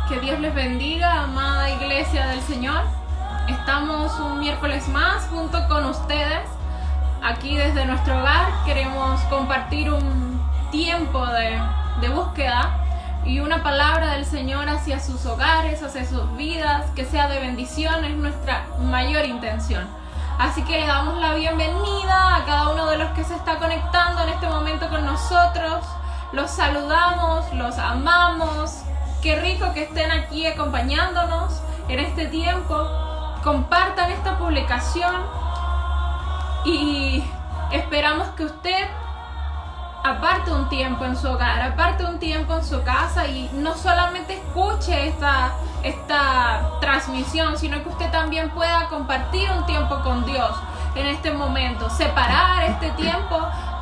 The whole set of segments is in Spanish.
Que Dios les bendiga, amada iglesia del Señor. Estamos un miércoles más junto con ustedes. Aquí desde nuestro hogar queremos compartir un tiempo de búsqueda y una palabra del Señor hacia sus hogares, hacia sus vidas, que sea de bendición, es nuestra mayor intención. Así que le damos la bienvenida a cada uno de los que se está conectando en este momento con nosotros. Los saludamos, los amamos. Qué rico que estén aquí acompañándonos en este tiempo. Compartan esta publicación y esperamos que usted aparte un tiempo en su hogar, aparte un tiempo en su casa y no solamente escuche esta transmisión, sino que usted también pueda compartir un tiempo con Dios en este momento, separar este tiempo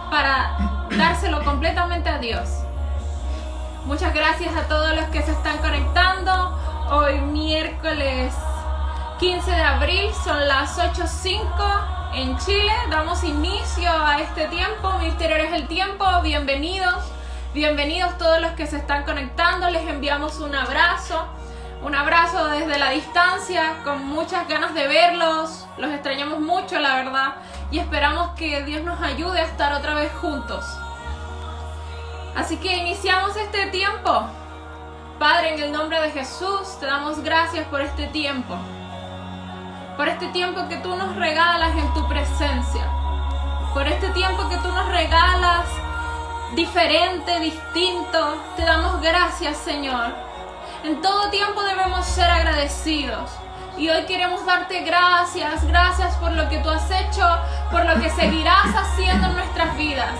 para dárselo completamente a Dios. Muchas gracias a todos los que se están conectando. Hoy miércoles 15 de abril, son las 8:05 en Chile. Damos inicio a este tiempo. Ministerio es el tiempo. Bienvenidos. Bienvenidos todos los que se están conectando. Les enviamos un abrazo. Un abrazo desde la distancia, con muchas ganas de verlos. Los extrañamos mucho, la verdad. Y esperamos que Dios nos ayude a estar otra vez juntos. Así que iniciamos este tiempo. Padre, en el nombre de Jesús, te damos gracias por este tiempo. Por este tiempo que tú nos regalas en tu presencia. Por este tiempo que tú nos regalas diferente, distinto. Te damos gracias, Señor. En todo tiempo debemos ser agradecidos. Y hoy queremos darte gracias. Gracias por lo que tú has hecho, por lo que seguirás haciendo en nuestras vidas.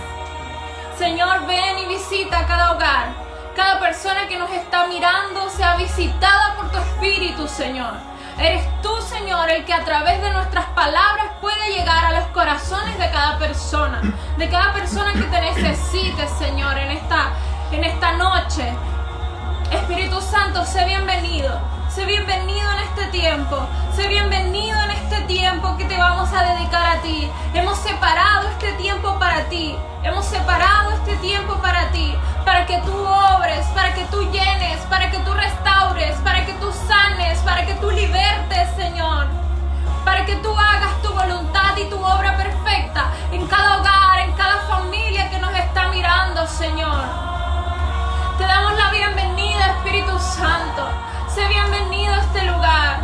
Señor, ven y visita cada hogar. Cada persona que nos está mirando sea visitada por tu Espíritu, Señor. Eres tú, Señor, el que a través de nuestras palabras puede llegar a los corazones de cada persona que te necesite, Señor, en esta noche. Espíritu Santo, sé bienvenido. Sé bienvenido en este tiempo. Sé bienvenido en este tiempo que te vamos a dedicar a ti. Hemos separado este tiempo para ti. Hemos separado este tiempo para ti. Para que tú obres, para que tú llenes, para que tú restaures, para que tú sanes, para que tú libertes, Señor. Para que tú hagas tu voluntad y tu obra perfecta en cada hogar, en cada familia que nos está mirando, Señor. Te damos la bienvenida, Espíritu Santo. Sé bienvenido a este lugar.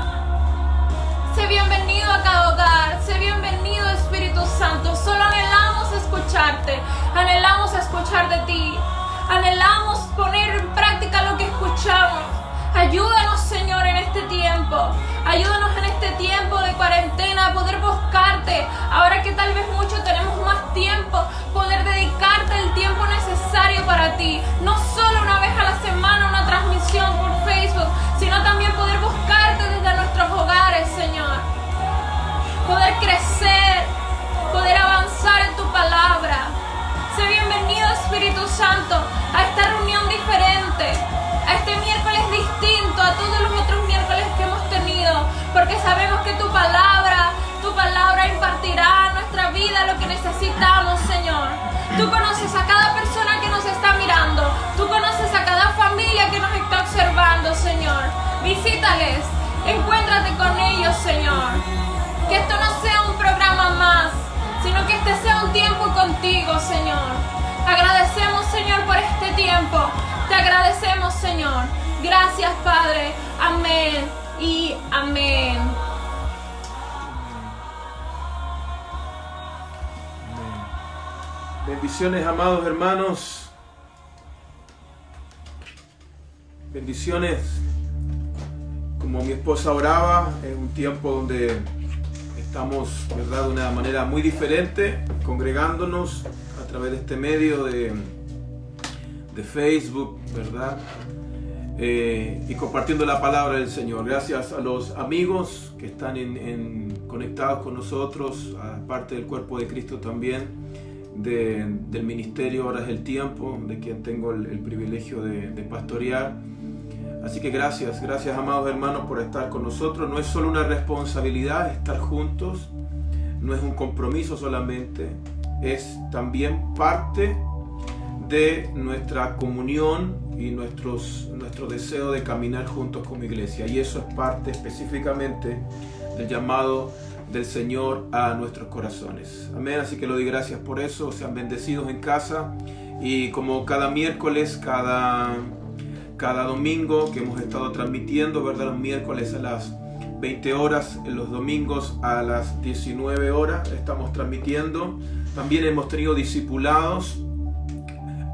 Sé bienvenido a cada hogar. Sé bienvenido, Espíritu Santo. Solo anhelamos escucharte. Anhelamos escuchar de ti. Anhelamos poner en práctica lo que escuchamos. Ayúdanos, Señor, en este tiempo. Ayúdanos en este tiempo de cuarentena a poder buscarte. Ahora que tal vez mucho tenemos más tiempo, poder dedicarte el tiempo necesario para ti. No solo una vez a la semana una transmisión por Facebook, sino también poder buscarte desde nuestros hogares, Señor. Poder crecer, poder avanzar en tu palabra. Sé bienvenido, Espíritu Santo, a esta reunión diferente, a este miércoles distinto a todos los otros miércoles que hemos tenido, porque sabemos que tu palabra impartirá a nuestra vida lo que necesitamos, Señor. Tú conoces a cada persona que nos está mirando, tú conoces a cada familia que nos está observando, Señor. Visítales, encuéntrate con ellos, Señor. Que esto no sea un programa más, sino que este sea un tiempo contigo, Señor. Agradecemos, Señor, por este tiempo. Te agradecemos, Señor. Gracias, Padre. Amén y amén. Bendiciones, amados hermanos. Bendiciones. Como mi esposa oraba, es un tiempo donde estamos, ¿verdad?, de una manera muy diferente, congregándonos a través de este medio de Facebook, ¿verdad? Y compartiendo la palabra del Señor. Gracias a los amigos que están conectados con nosotros, aparte del cuerpo de Cristo también, del ministerio Ahora es el Tiempo, de quien tengo el privilegio de pastorear. Así que gracias, amados hermanos, por estar con nosotros. No es solo una responsabilidad estar juntos, no es un compromiso solamente, es también parte de nuestra comunión y nuestros nuestro deseo de caminar juntos como iglesia. Y eso es parte específicamente del llamado del Señor a nuestros corazones. Amén. Así que le doy gracias por eso. Sean bendecidos en casa. Y como cada miércoles, cada domingo que hemos estado transmitiendo, ¿verdad? Los miércoles a las 20 horas, los domingos a las 19 horas estamos transmitiendo. También hemos tenido discipulados.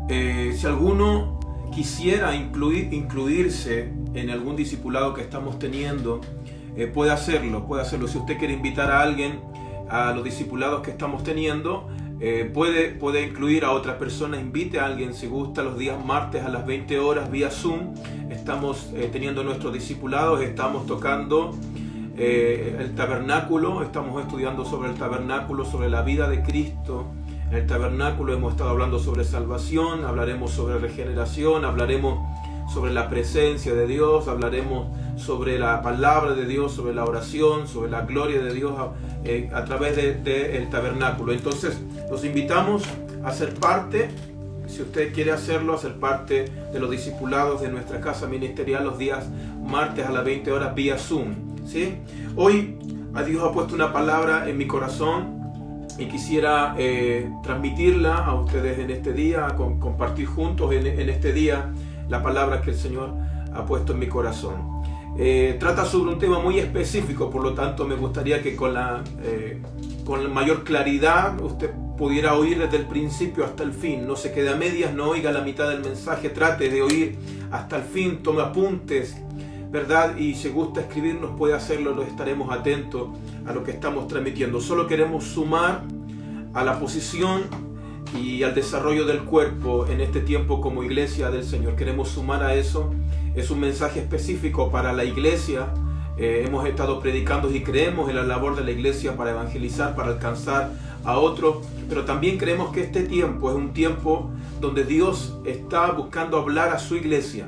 Si alguno quisiera incluirse en algún discipulado que estamos teniendo, puede hacerlo. Si usted quiere invitar a alguien a los discipulados que estamos teniendo, puede incluir a otra persona, invite a alguien si gusta. Los días martes a las 20 horas vía Zoom estamos teniendo nuestros discipulados, estamos tocando el tabernáculo, estamos estudiando sobre el tabernáculo, sobre la vida de Cristo. En el tabernáculo hemos estado hablando sobre salvación, hablaremos sobre regeneración, hablaremos sobre la presencia de Dios, hablaremos sobre la palabra de Dios, sobre la oración, sobre la gloria de Dios a través del tabernáculo. Entonces los invitamos a ser parte, si usted quiere hacerlo, a ser parte de los discipulados de nuestra casa ministerial los días martes a las 20 horas vía Zoom, ¿sí? Hoy Dios ha puesto una palabra en mi corazón y quisiera transmitirla a ustedes en este día, compartir juntos en este día la palabra que el Señor ha puesto en mi corazón. Trata sobre un tema muy específico, por lo tanto me gustaría que con la mayor claridad usted pudiera oír desde el principio hasta el fin. No se quede a medias, no oiga la mitad del mensaje, trate de oír hasta el fin, tome apuntes, ¿verdad? Y si gusta escribirnos puede hacerlo, nos estaremos atentos a lo que estamos transmitiendo. Solo queremos sumar a la posición y al desarrollo del cuerpo en este tiempo como iglesia del Señor. Queremos sumar a eso. Es un mensaje específico para la iglesia. Hemos estado predicando y creemos en la labor de la iglesia para evangelizar, para alcanzar a otros, pero también creemos que este tiempo es un tiempo donde Dios está buscando hablar a su iglesia.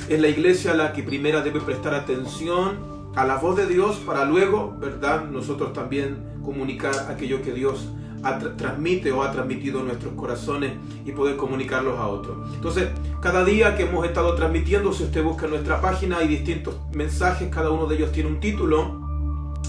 Es la iglesia la que primero debe prestar atención a la voz de Dios para luego, ¿verdad?, nosotros también comunicar aquello que Dios transmite o ha transmitido en nuestros corazones y poder comunicarlos a otros. Entonces, cada día que hemos estado transmitiendo, si usted busca en nuestra página, hay distintos mensajes, cada uno de ellos tiene un título.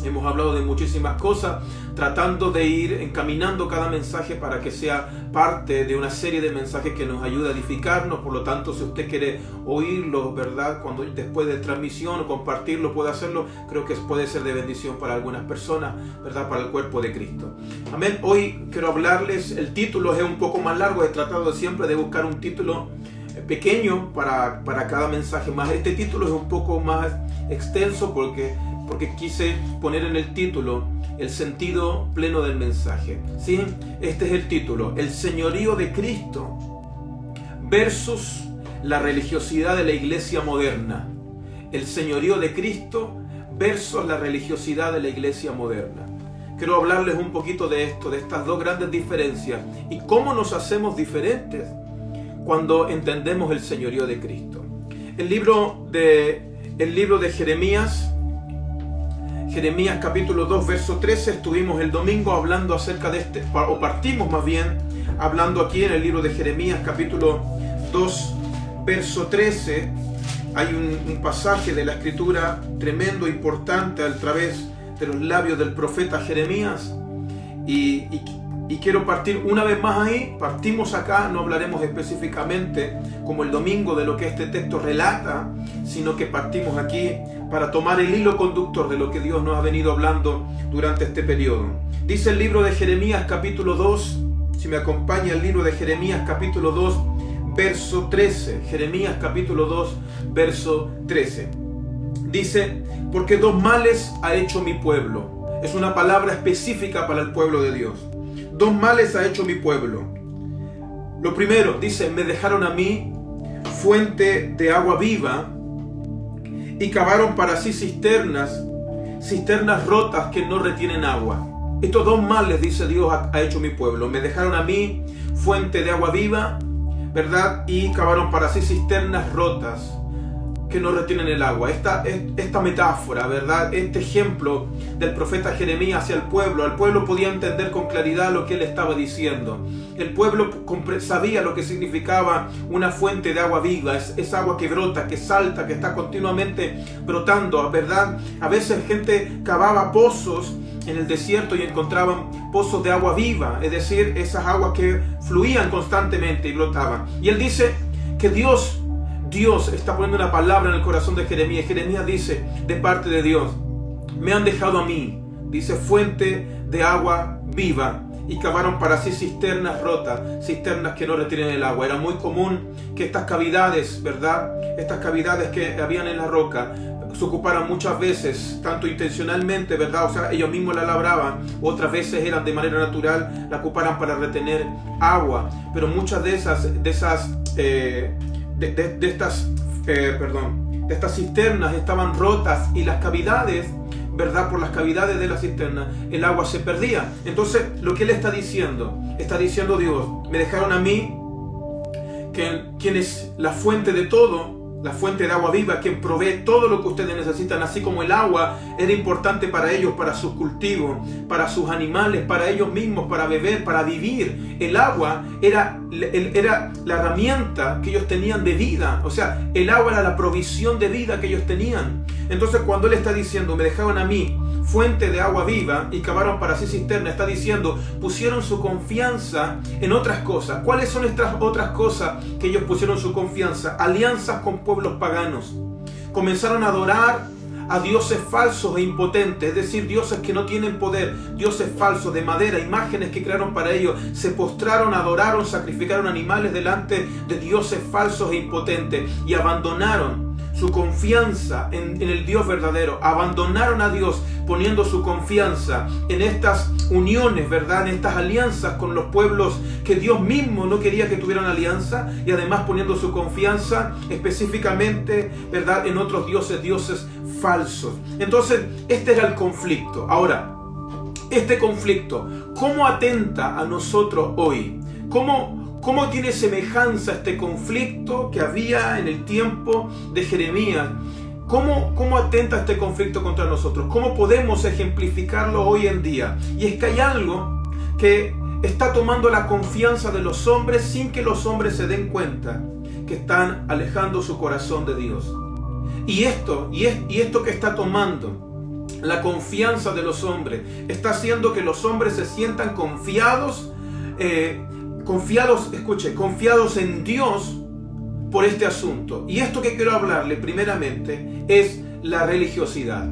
Hemos hablado de muchísimas cosas, tratando de ir encaminando cada mensaje para que sea parte de una serie de mensajes que nos ayude a edificarnos. Por lo tanto, si usted quiere oírlo, ¿verdad?, cuando después de transmisión o compartirlo, puede hacerlo. Creo que puede ser de bendición para algunas personas, ¿verdad?, para el cuerpo de Cristo. Amén. Hoy quiero hablarles, el título es un poco más largo, he tratado siempre de buscar un título pequeño para cada mensaje más. Este título es un poco más extenso porque quise poner en el título el sentido pleno del mensaje, ¿sí? Este es el título: el señorío de Cristo versus la religiosidad de la iglesia moderna. El señorío de Cristo versus la religiosidad de la iglesia moderna. Quiero hablarles un poquito de esto, de estas dos grandes diferencias y cómo nos hacemos diferentes cuando entendemos el señorío de Cristo. El libro de Jeremías capítulo 2, verso 13, estuvimos el domingo hablando acerca de o partimos más bien, hablando aquí en el libro de Jeremías capítulo 2, verso 13. Hay un pasaje de la escritura tremendo, importante, a través de los labios del profeta Jeremías, y quiero partir una vez más ahí. Partimos acá, no hablaremos específicamente como el domingo de lo que este texto relata, sino que partimos aquí para tomar el hilo conductor de lo que Dios nos ha venido hablando durante este periodo. Dice el libro de Jeremías capítulo 2, si me acompaña el libro de Jeremías capítulo 2, verso 13. Jeremías capítulo 2, verso 13. Dice: porque dos males ha hecho mi pueblo. Es una palabra específica para el pueblo de Dios. Dos males ha hecho mi pueblo. Lo primero, dice: me dejaron a mí fuente de agua viva y cavaron para sí cisternas rotas que no retienen agua. Estos dos males, dice Dios, ha hecho mi pueblo. Me dejaron a mí fuente de agua viva, ¿verdad? Y cavaron para sí cisternas rotas que no retienen el agua. Esta metáfora, ¿verdad? Este ejemplo del profeta Jeremías hacia el pueblo. El pueblo podía entender con claridad lo que él estaba diciendo. El pueblo sabía lo que significaba una fuente de agua viva. Es agua que brota, que salta, que está continuamente brotando, ¿verdad? A veces gente cavaba pozos en el desierto y encontraban pozos de agua viva, es decir, esas aguas que fluían constantemente y brotaban. Y él dice que Dios está poniendo una palabra en el corazón de Jeremías. Jeremías dice de parte de Dios: me han dejado a mí, dice, fuente de agua viva, y cavaron para sí cisternas rotas, cisternas que no retienen el agua. Era muy común que estas cavidades, ¿verdad? Estas cavidades que habían en la roca se ocuparan muchas veces, tanto intencionalmente, ¿verdad? O sea, ellos mismos la labraban, otras veces eran de manera natural, la ocuparan para retener agua. Pero muchas de estas cisternas estaban rotas, y las cavidades, ¿verdad? Por las cavidades de la cisterna el agua se perdía. Entonces, lo que él está diciendo Dios: me dejaron a mí, quien es la fuente de todo, la fuente de agua viva, quien provee todo lo que ustedes necesitan. Así como el agua era importante para ellos, para sus cultivos, para sus animales, para ellos mismos, para beber, para vivir. El agua era la herramienta que ellos tenían de vida. O sea, el agua era la provisión de vida que ellos tenían. Entonces, cuando él está diciendo: me dejaron a mí fuente de agua viva y cavaron para sí cisterna, está diciendo, pusieron su confianza en otras cosas. ¿Cuáles son estas otras cosas que ellos pusieron su confianza? Alianzas con pueblos paganos. Comenzaron a adorar a dioses falsos e impotentes, es decir, dioses que no tienen poder, dioses falsos de madera, imágenes que crearon para ellos. Se postraron, adoraron, sacrificaron animales delante de dioses falsos e impotentes, y abandonaron su confianza en el Dios verdadero. Abandonaron a Dios poniendo su confianza en estas uniones, ¿verdad? En estas alianzas con los pueblos que Dios mismo no quería que tuvieran alianza, y además poniendo su confianza específicamente, ¿verdad?, en otros dioses falsos. Entonces, este era el conflicto. Ahora, este conflicto, ¿cómo atenta a nosotros hoy? ¿Cómo tiene semejanza este conflicto que había en el tiempo de Jeremías? ¿Cómo atenta este conflicto contra nosotros? ¿Cómo podemos ejemplificarlo hoy en día? Y es que hay algo que está tomando la confianza de los hombres sin que los hombres se den cuenta que están alejando su corazón de Dios. Y esto que está tomando la confianza de los hombres está haciendo que los hombres se sientan confiados en Dios por este asunto. Y esto que quiero hablarle primeramente es la religiosidad.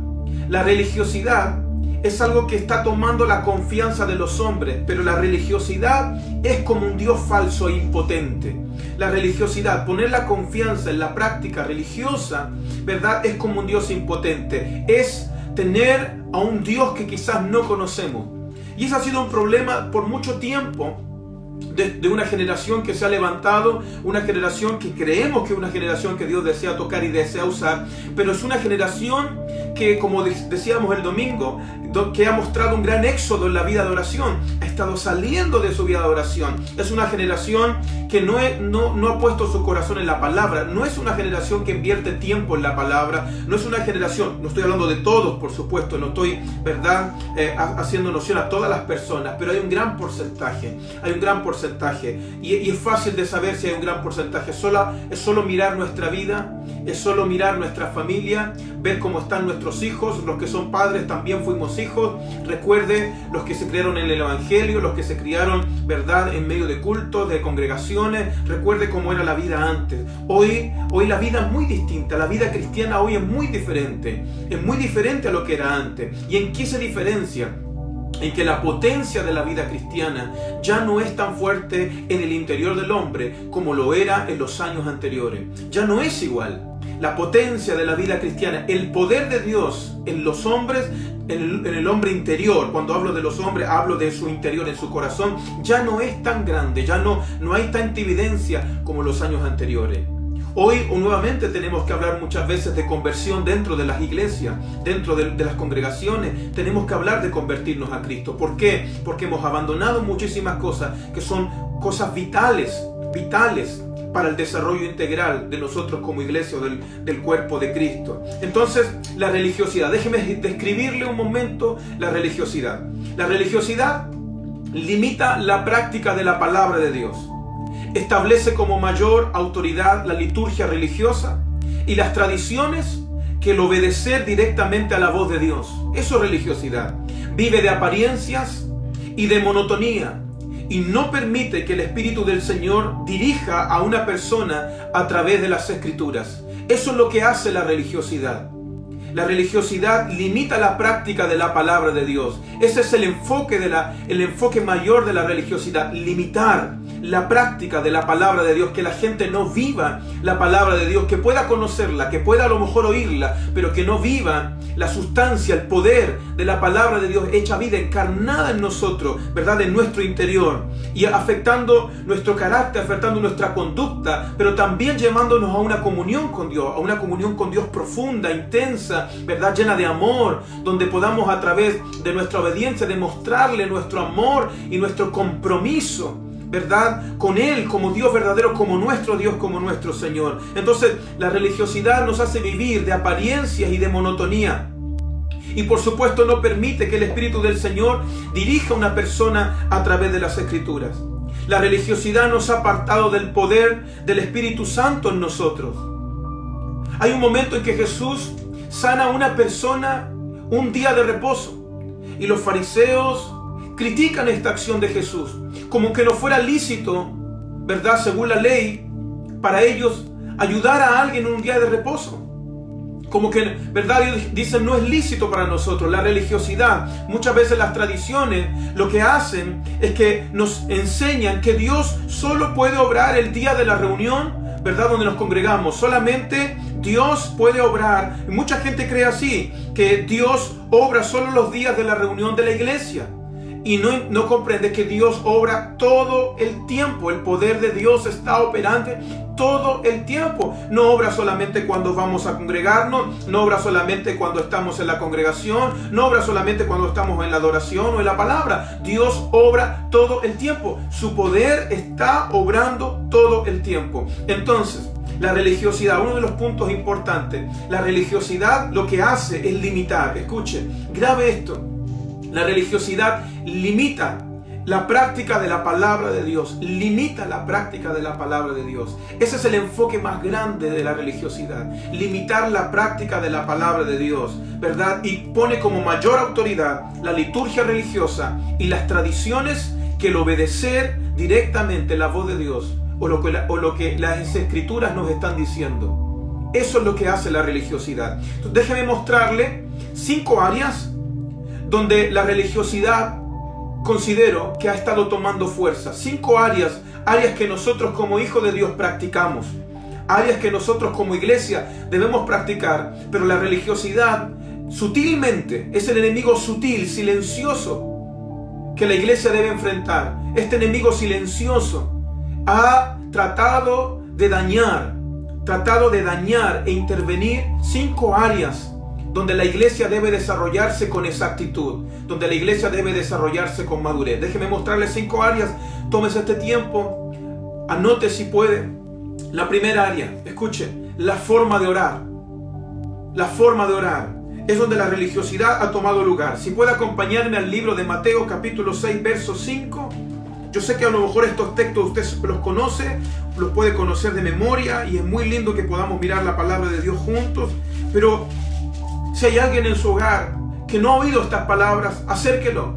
La religiosidad es algo que está tomando la confianza de los hombres, pero la religiosidad es como un Dios falso e impotente. La religiosidad, poner la confianza en la práctica religiosa, ¿verdad?, es como un Dios impotente. Es tener a un Dios que quizás no conocemos. Y ese ha sido un problema por mucho tiempo de una generación que se ha levantado, una generación que creemos que es una generación que Dios desea tocar y desea usar, pero es una generación que, como decíamos el domingo, que ha mostrado un gran éxodo en la vida de oración, ha estado saliendo de su vida de oración. Es una generación que no ha puesto su corazón en la palabra, no es una generación que invierte tiempo en la palabra, no es una generación, no estoy hablando de todos, por supuesto, no estoy, ¿verdad?, haciendo noción a todas las personas, pero hay un gran porcentaje, y es fácil de saber si hay un gran porcentaje. Es solo mirar nuestra vida, es solo mirar nuestra familia, ver cómo están nuestros hijos. Los que son padres también fuimos hijos. Recuerde, los que se criaron en el Evangelio, los que se criaron, ¿verdad?, en medio de cultos, de congregaciones. Recuerde cómo era la vida antes. Hoy la vida es muy distinta. La vida cristiana hoy es muy diferente. Es muy diferente a lo que era antes. ¿Y en qué se diferencia? En que la potencia de la vida cristiana ya no es tan fuerte en el interior del hombre como lo era en los años anteriores. Ya no es igual. La potencia de la vida cristiana, el poder de Dios en los hombres, en el hombre interior, cuando hablo de los hombres, hablo de su interior, en su corazón, ya no es tan grande, ya no hay tanta evidencia como los años anteriores. Hoy nuevamente tenemos que hablar muchas veces de conversión dentro de las iglesias, dentro de las congregaciones. Tenemos que hablar de convertirnos a Cristo. ¿Por qué? Porque hemos abandonado muchísimas cosas que son cosas vitales para el desarrollo integral de nosotros como iglesia o del cuerpo de Cristo. Entonces, la religiosidad. Déjeme describirle un momento la religiosidad. La religiosidad limita la práctica de la palabra de Dios. Establece como mayor autoridad la liturgia religiosa y las tradiciones que el obedecer directamente a la voz de Dios. Eso es religiosidad. Vive de apariencias y de monotonía y no permite que el Espíritu del Señor dirija a una persona a través de las Escrituras. Eso es lo que hace la religiosidad. La religiosidad limita la práctica de la palabra de Dios. Ese es el enfoque mayor de la religiosidad, limitar la práctica de la palabra de Dios, que la gente no viva la palabra de Dios, que pueda conocerla, que pueda a lo mejor oírla, pero que no viva la sustancia, el poder de la palabra de Dios hecha vida, encarnada en nosotros, ¿verdad? En nuestro interior, y afectando nuestro carácter, afectando nuestra conducta, pero también llevándonos a una comunión con Dios profunda, intensa, ¿verdad? Llena de amor, donde podamos a través de nuestra obediencia demostrarle nuestro amor y nuestro compromiso, ¿verdad? Con Él como Dios verdadero, como nuestro Dios, como nuestro Señor. Entonces, la religiosidad nos hace vivir de apariencias y de monotonía. Y por supuesto no permite que el Espíritu del Señor dirija a una persona a través de las Escrituras. La religiosidad nos ha apartado del poder del Espíritu Santo en nosotros. Hay un momento en que Jesús sana a una persona un día de reposo. Y los fariseos critican esta acción de Jesús, como que no fuera lícito, ¿verdad? Según la ley, para ellos ayudar a alguien en un día de reposo. Como que, ¿verdad? Ellos dicen, no es lícito para nosotros. La religiosidad, muchas veces las tradiciones, lo que hacen es que nos enseñan que Dios solo puede obrar el día de la reunión, ¿verdad? Donde nos congregamos. Solamente Dios puede obrar. Y mucha gente cree así, que Dios obra solo los días de la reunión de la iglesia. Y no comprende que Dios obra todo el tiempo. El poder de Dios está operante todo el tiempo. No obra solamente cuando vamos a congregarnos, no obra solamente cuando estamos en la congregación, no obra solamente cuando estamos en la adoración o en la palabra. Dios obra todo el tiempo. Su poder está obrando todo el tiempo. Entonces, la religiosidad, uno de los puntos importantes, la religiosidad lo que hace es limitar. Escuche, grabe esto. La religiosidad limita la práctica de la palabra de Dios. Limita la práctica de la palabra de Dios. Ese es el enfoque más grande de la religiosidad. Limitar la práctica de la palabra de Dios, ¿verdad? Y pone como mayor autoridad la liturgia religiosa y las tradiciones que el obedecer directamente la voz de Dios o lo que las Escrituras nos están diciendo. Eso es lo que hace la religiosidad. Entonces, déjeme mostrarle 5 áreas donde la religiosidad considero que ha estado tomando fuerza. 5 áreas que nosotros como hijos de Dios practicamos, áreas que nosotros como iglesia debemos practicar, pero la religiosidad sutilmente es el enemigo sutil, silencioso que la iglesia debe enfrentar. Este enemigo silencioso ha tratado de dañar e intervenir 5 áreas donde la iglesia debe desarrollarse con exactitud, donde la iglesia debe desarrollarse con madurez. Déjeme mostrarles 5 áreas. Tómese este tiempo, anote si puede. La primera área, escuche, la forma de orar. La forma de orar es donde la religiosidad ha tomado lugar. Si puede acompañarme al libro de Mateo capítulo 6, verso 5. Yo sé que a lo mejor estos textos usted los conoce, los puede conocer de memoria, y es muy lindo que podamos mirar la palabra de Dios juntos, pero si hay alguien en su hogar que no ha oído estas palabras, acérquelo.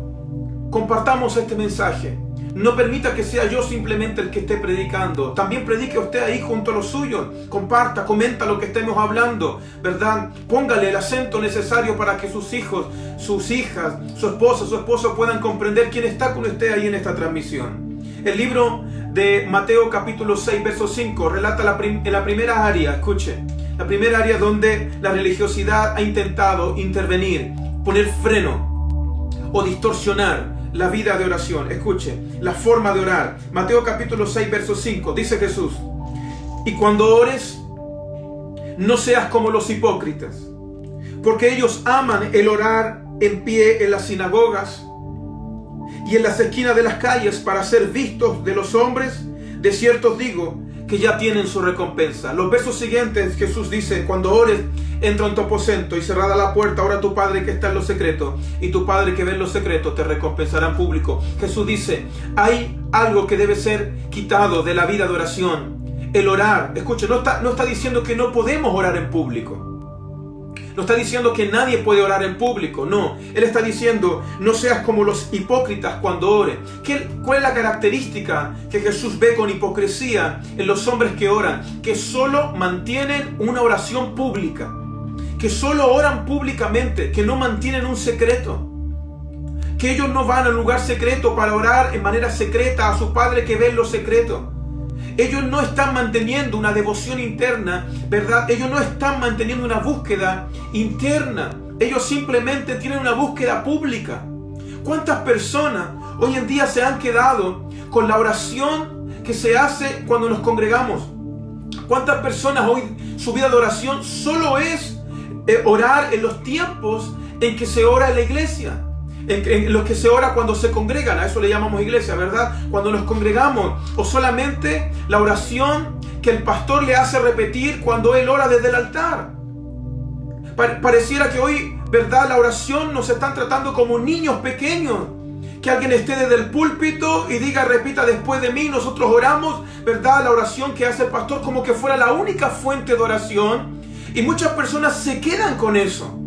Compartamos este mensaje. No permita que sea yo simplemente el que esté predicando. También predique usted ahí junto a los suyos. Comparta, comenta lo que estemos hablando, ¿verdad? Póngale el acento necesario para que sus hijos, sus hijas, su esposa, su esposo puedan comprender quién está con usted ahí en esta transmisión. El libro de Mateo capítulo 6, verso 5 relata en la primera área, escuche, la primera área donde la religiosidad ha intentado intervenir, poner freno o distorsionar la vida de oración. Escuche, la forma de orar. Mateo capítulo 6, verso 5, dice Jesús: y cuando ores, no seas como los hipócritas, porque ellos aman el orar en pie en las sinagogas y en las esquinas de las calles para ser vistos de los hombres. De cierto os digo que que ya tienen su recompensa. Los versos siguientes, Jesús dice: cuando ores, entra en tu aposento y cerrada la puerta, ora a tu Padre que está en lo secreto, y tu Padre que ve en lo secreto te recompensará en público. Jesús dice, hay algo que debe ser quitado de la vida de oración: el orar. Escuche, no está diciendo que no podemos orar en público. No está diciendo que nadie puede orar en público, no. Él está diciendo, no seas como los hipócritas cuando ores. ¿Cuál es la característica que Jesús ve con hipocresía en los hombres que oran? Que solo mantienen una oración pública, que solo oran públicamente, que no mantienen un secreto, que ellos no van al lugar secreto para orar en manera secreta a su Padre que ve en lo secreto. Ellos no están manteniendo una devoción interna, ¿verdad? Ellos no están manteniendo una búsqueda interna. Ellos simplemente tienen una búsqueda pública. ¿Cuántas personas hoy en día se han quedado con la oración que se hace cuando nos congregamos? ¿Cuántas personas hoy su vida de oración solo es orar en los tiempos en que se ora en la iglesia? En los que se ora cuando se congregan, a eso le llamamos iglesia, ¿verdad? Cuando nos congregamos, o solamente la oración que el pastor le hace repetir cuando él ora desde el altar. Pareciera que hoy, ¿verdad?, la oración nos están tratando como niños pequeños. Que alguien esté desde el púlpito y diga, repita después de mí. Nosotros oramos, ¿verdad?, la oración que hace el pastor como que fuera la única fuente de oración. Y muchas personas se quedan con eso.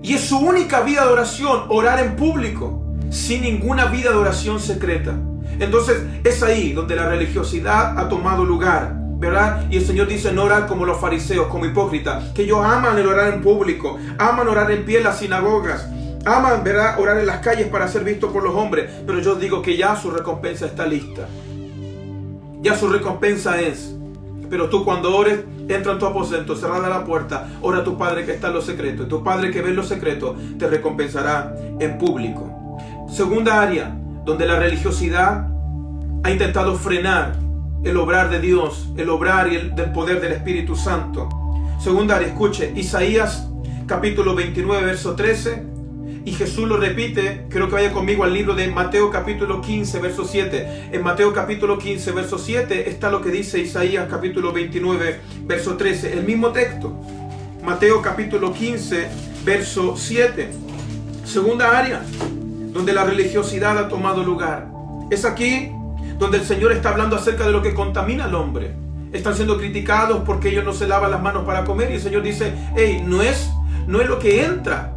Y es su única vida de oración, orar en público, sin ninguna vida de oración secreta. Entonces es ahí donde la religiosidad ha tomado lugar, ¿verdad? Y el Señor dice, no orar como los fariseos, como hipócritas, que ellos aman el orar en público, aman orar en pie en las sinagogas, aman, ¿verdad?, orar en las calles para ser visto por los hombres. Pero yo digo que ya su recompensa está lista. Ya su recompensa es. Pero tú cuando ores, entra en tu aposento, cerrada la puerta, ora a tu Padre que está en lo secreto. Y tu Padre que ve en lo secreto te recompensará en público. Segunda área donde la religiosidad ha intentado frenar el obrar de Dios, el obrar y del poder del Espíritu Santo. Segunda área, escuche, Isaías capítulo 29, verso 13. Y Jesús lo repite, creo que vaya conmigo al libro de Mateo capítulo 15, verso 7. En Mateo capítulo 15, verso 7 está lo que dice Isaías capítulo 29, verso 13. El mismo texto. Mateo capítulo 15, verso 7. Segunda área donde la religiosidad ha tomado lugar. Es aquí donde el Señor está hablando acerca de lo que contamina al hombre. Están siendo criticados porque ellos no se lavan las manos para comer. Y el Señor dice, hey, no es lo que entra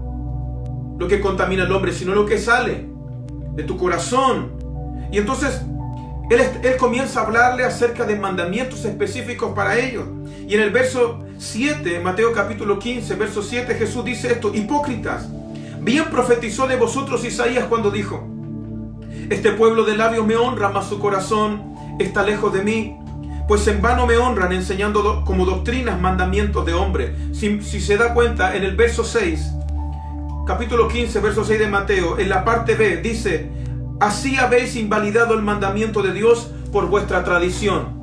lo que contamina al hombre, sino lo que sale de tu corazón. Y entonces él comienza a hablarle acerca de mandamientos específicos para ellos. Y en el verso 7, Mateo capítulo 15, verso 7, Jesús dice esto: hipócritas, bien profetizó de vosotros Isaías cuando dijo, este pueblo de labios me honra, mas su corazón está lejos de mí. Pues en vano me honran, enseñando como doctrinas mandamientos de hombre. Si se da cuenta, en el verso 6, capítulo 15, verso 6 de Mateo, en la parte B, dice, así habéis invalidado el mandamiento de Dios por vuestra tradición.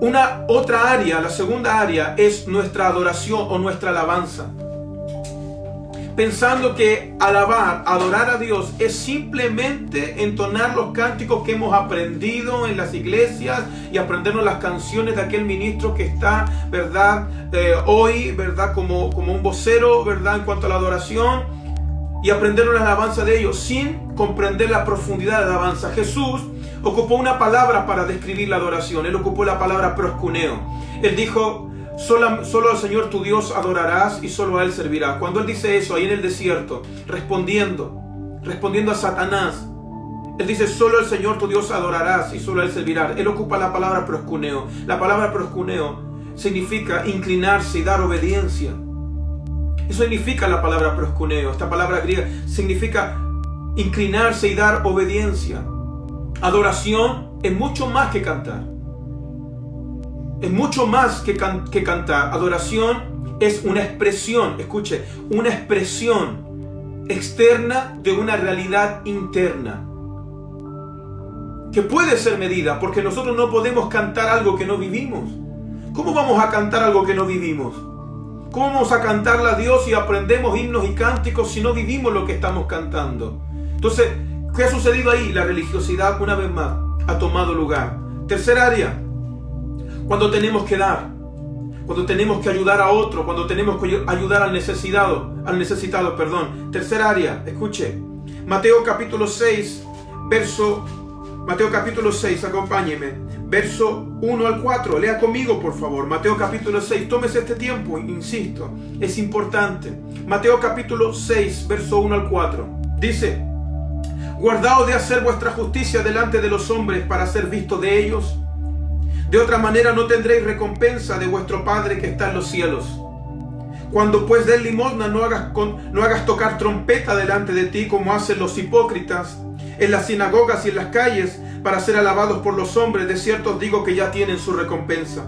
Una otra área, la segunda área, es nuestra adoración o nuestra alabanza. Pensando que adorar a Dios es simplemente entonar los cánticos que hemos aprendido en las iglesias y aprendernos las canciones de aquel ministro que está, ¿verdad?, hoy, ¿verdad?, como un vocero, ¿verdad?, en cuanto a la adoración, y aprendernos la alabanza de ellos sin comprender la profundidad de la alabanza. Jesús ocupó una palabra para describir la adoración. Él ocupó la palabra proskuneo. Él dijo, solo al Señor tu Dios adorarás y solo a Él servirás. Cuando Él dice eso ahí en el desierto, respondiendo a Satanás, Él dice, solo al Señor tu Dios adorarás y solo a Él servirás. Él ocupa la palabra proskuneo. La palabra proskuneo significa inclinarse y dar obediencia. Eso significa la palabra proskuneo. Esta palabra griega significa inclinarse y dar obediencia. Adoración es mucho más que cantar. Es mucho más que cantar. Adoración es una expresión, escuche, una expresión externa de una realidad interna que puede ser medida, porque nosotros no podemos cantar algo que no vivimos. ¿Cómo vamos a cantar algo que no vivimos? ¿Cómo vamos a cantarle a Dios si aprendemos himnos y cánticos si no vivimos lo que estamos cantando? Entonces, ¿qué ha sucedido ahí? La religiosidad, una vez más, ha tomado lugar. Tercera área, cuando tenemos que dar, cuando tenemos que ayudar a otro, cuando tenemos que ayudar al necesitado. Tercera área, escuche, Mateo capítulo 6, acompáñeme, verso 1 al 4, lea conmigo por favor, Mateo capítulo 6, tómese este tiempo, insisto, es importante. Mateo capítulo 6, verso 1 al 4, dice: guardaos de hacer vuestra justicia delante de los hombres para ser visto de ellos. De otra manera no tendréis recompensa de vuestro Padre que está en los cielos. Cuando pues des limosna, no hagas tocar trompeta delante de ti como hacen los hipócritas en las sinagogas y en las calles para ser alabados por los hombres. De cierto os digo que ya tienen su recompensa.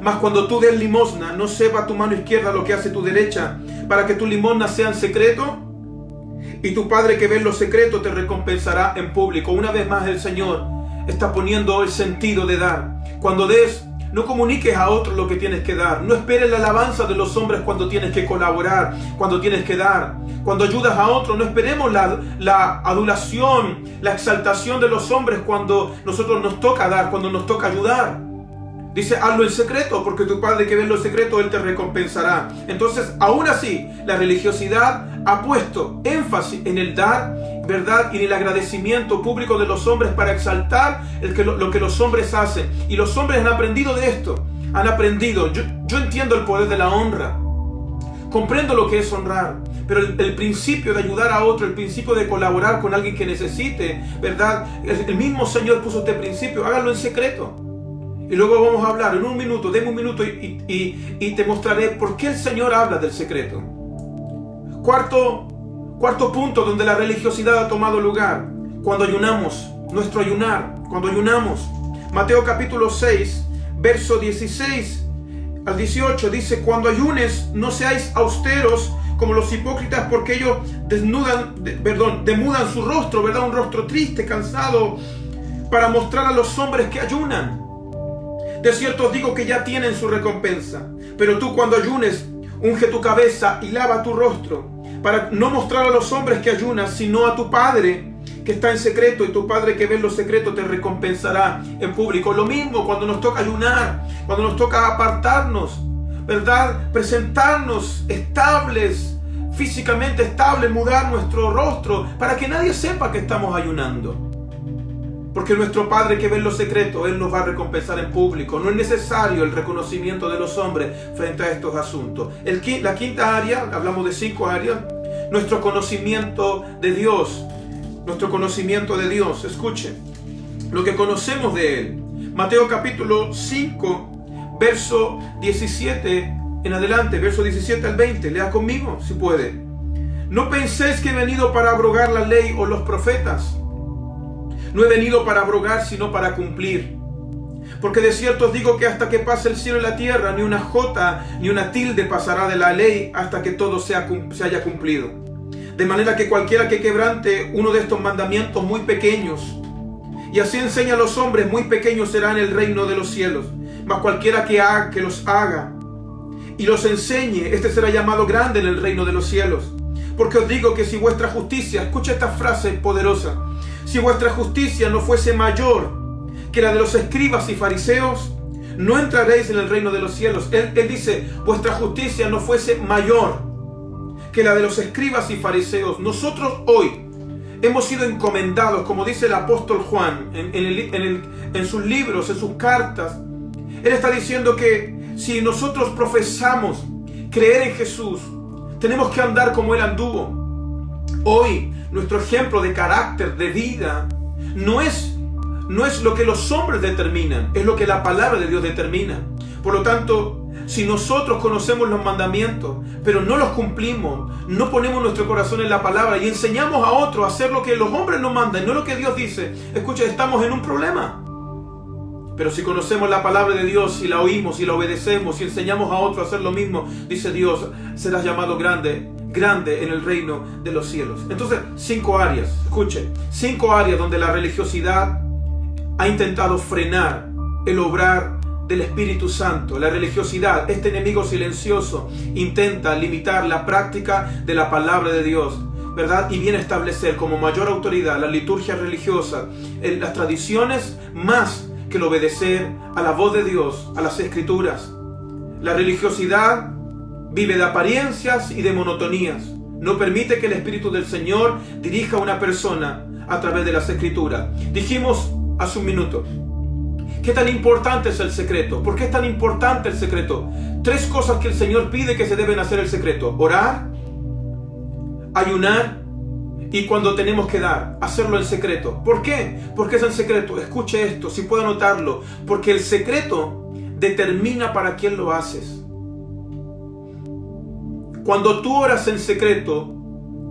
Mas cuando tú des limosna, no sepa tu mano izquierda lo que hace tu derecha, para que tu limosna sea en secreto, y tu Padre que ve en lo secreto te recompensará en público. Una vez más el Señor está poniendo el sentido de dar. Cuando des, no comuniques a otros lo que tienes que dar. No esperes la alabanza de los hombres cuando tienes que colaborar, cuando tienes que dar. Cuando ayudas a otros, no esperemos la adulación, la exaltación de los hombres cuando nosotros nos toca dar, cuando nos toca ayudar. Dice, hazlo en secreto, porque tu Padre que ve en lo secreto, Él te recompensará. Entonces, aún así, la religiosidad ha puesto énfasis en el dar, ¿verdad? Y en el agradecimiento público de los hombres para exaltar lo que los hombres hacen. Y los hombres han aprendido de esto. Han aprendido. Yo entiendo el poder de la honra. Comprendo lo que es honrar. Pero el principio de ayudar a otro, el principio de colaborar con alguien que necesite, ¿verdad? El mismo Señor puso este principio. Háganlo en secreto. Y luego vamos a hablar en un minuto, denme un minuto y te mostraré por qué el Señor habla del secreto. Cuarto punto donde la religiosidad ha tomado lugar. Cuando ayunamos, nuestro ayunar, cuando ayunamos. Mateo capítulo 6, verso 16 al 18 dice: cuando ayunes, no seáis austeros como los hipócritas, porque ellos demudan su rostro, ¿verdad? Un rostro triste, cansado, para mostrar a los hombres que ayunan. De cierto os digo que ya tienen su recompensa. Pero tú cuando ayunes, unge tu cabeza y lava tu rostro, para no mostrar a los hombres que ayunas, sino a tu Padre que está en secreto, y tu Padre que ve en lo secreto te recompensará en público. Lo mismo cuando nos toca ayunar, cuando nos toca apartarnos, ¿verdad? Presentarnos estables, físicamente estables, mudar nuestro rostro, para que nadie sepa que estamos ayunando. Porque nuestro Padre que ve en lo secreto, Él nos va a recompensar en público. No es necesario el reconocimiento de los hombres frente a estos asuntos. La quinta área, hablamos de 5 áreas, nuestro conocimiento de Dios. Nuestro conocimiento de Dios. Escuche, lo que conocemos de Él. Mateo capítulo 5, verso 17 en adelante, verso 17 al 20. Lea conmigo, si puede. No penséis que he venido para abrogar la ley o los profetas. No he venido para abrogar, sino para cumplir. Porque de cierto os digo que hasta que pase el cielo y la tierra, ni una jota ni una tilde pasará de la ley hasta que todo se haya cumplido. De manera que cualquiera que quebrante uno de estos mandamientos muy pequeños, y así enseña a los hombres, muy pequeños será en el reino de los cielos. Mas cualquiera que los haga y los enseñe, este será llamado grande en el reino de los cielos. Porque os digo que si vuestra justicia, escucha esta frase poderosa, si vuestra justicia no fuese mayor que la de los escribas y fariseos, no entraréis en el reino de los cielos. Él dice, vuestra justicia no fuese mayor que la de los escribas y fariseos. Nosotros hoy hemos sido encomendados, como dice el apóstol Juan en sus libros, en sus cartas. Él está diciendo que si nosotros profesamos creer en Jesús, tenemos que andar como Él anduvo. Hoy nuestro ejemplo de carácter, de vida, no es lo que los hombres determinan, es lo que la palabra de Dios determina. Por lo tanto, si nosotros conocemos los mandamientos, pero no los cumplimos, no ponemos nuestro corazón en la palabra y enseñamos a otros a hacer lo que los hombres nos mandan, no lo que Dios dice, escucha, estamos en un problema. Pero si conocemos la palabra de Dios y la oímos y la obedecemos y enseñamos a otros a hacer lo mismo, dice Dios, serás llamado grande en el reino de los cielos. Entonces, 5 áreas, escuche, 5 áreas donde la religiosidad ha intentado frenar el obrar del Espíritu Santo. La religiosidad, este enemigo silencioso, intenta limitar la práctica de la palabra de Dios, ¿verdad? Y viene a establecer como mayor autoridad la liturgia religiosa, las tradiciones más que el obedecer a la voz de Dios, a las Escrituras. La religiosidad vive de apariencias y de monotonías. No permite que el Espíritu del Señor dirija a una persona a través de las Escrituras. Dijimos hace un minuto, ¿qué tan importante es el secreto? ¿Por qué es tan importante el secreto? 3 cosas que el Señor pide que se deben hacer el secreto: orar, ayunar y cuando tenemos que dar, hacerlo en secreto. ¿Por qué? Porque es en secreto. Escuche esto, si puedo anotarlo. Porque el secreto determina para quién lo haces. Cuando tú oras en secreto,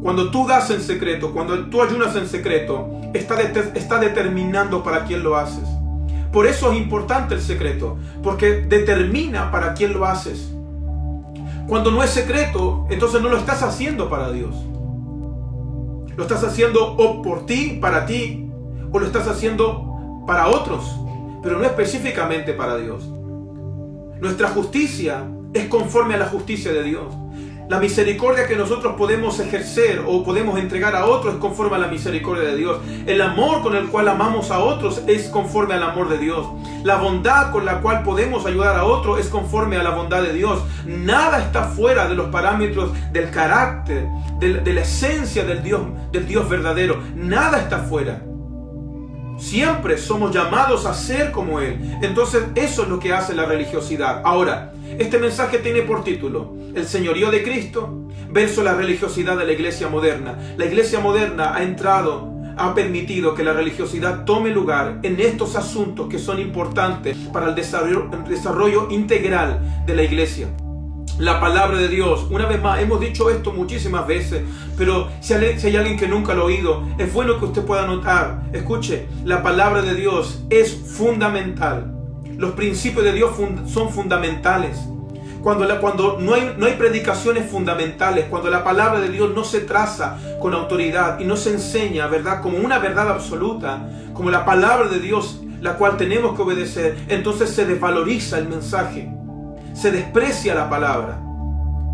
cuando tú das en secreto, cuando tú ayunas en secreto, está determinando para quién lo haces. Por eso es importante el secreto, porque determina para quién lo haces. Cuando no es secreto, entonces no lo estás haciendo para Dios. Lo estás haciendo o por ti, para ti, o lo estás haciendo para otros, pero no específicamente para Dios. Nuestra justicia es conforme a la justicia de Dios. La misericordia que nosotros podemos ejercer o podemos entregar a otros es conforme a la misericordia de Dios. El amor con el cual amamos a otros es conforme al amor de Dios. La bondad con la cual podemos ayudar a otros es conforme a la bondad de Dios. Nada está fuera de los parámetros del carácter, de la esencia del Dios verdadero. Nada está fuera. Siempre somos llamados a ser como Él. Entonces eso es lo que hace la religiosidad. Ahora, este mensaje tiene por título El señorío de Cristo versus la religiosidad de la iglesia moderna. La iglesia moderna ha permitido que la religiosidad tome lugar en estos asuntos que son importantes para el desarrollo integral de la iglesia. La palabra de Dios, una vez más, hemos dicho esto muchísimas veces, pero si hay alguien que nunca lo ha oído, es bueno que usted pueda notar. Escuche, la palabra de Dios es fundamental. Los principios de Dios son fundamentales. Cuando no hay predicaciones fundamentales, cuando la palabra de Dios no se traza con autoridad y no se enseña, ¿verdad?, como una verdad absoluta, como la palabra de Dios, la cual tenemos que obedecer, entonces se desvaloriza el mensaje, se desprecia la palabra.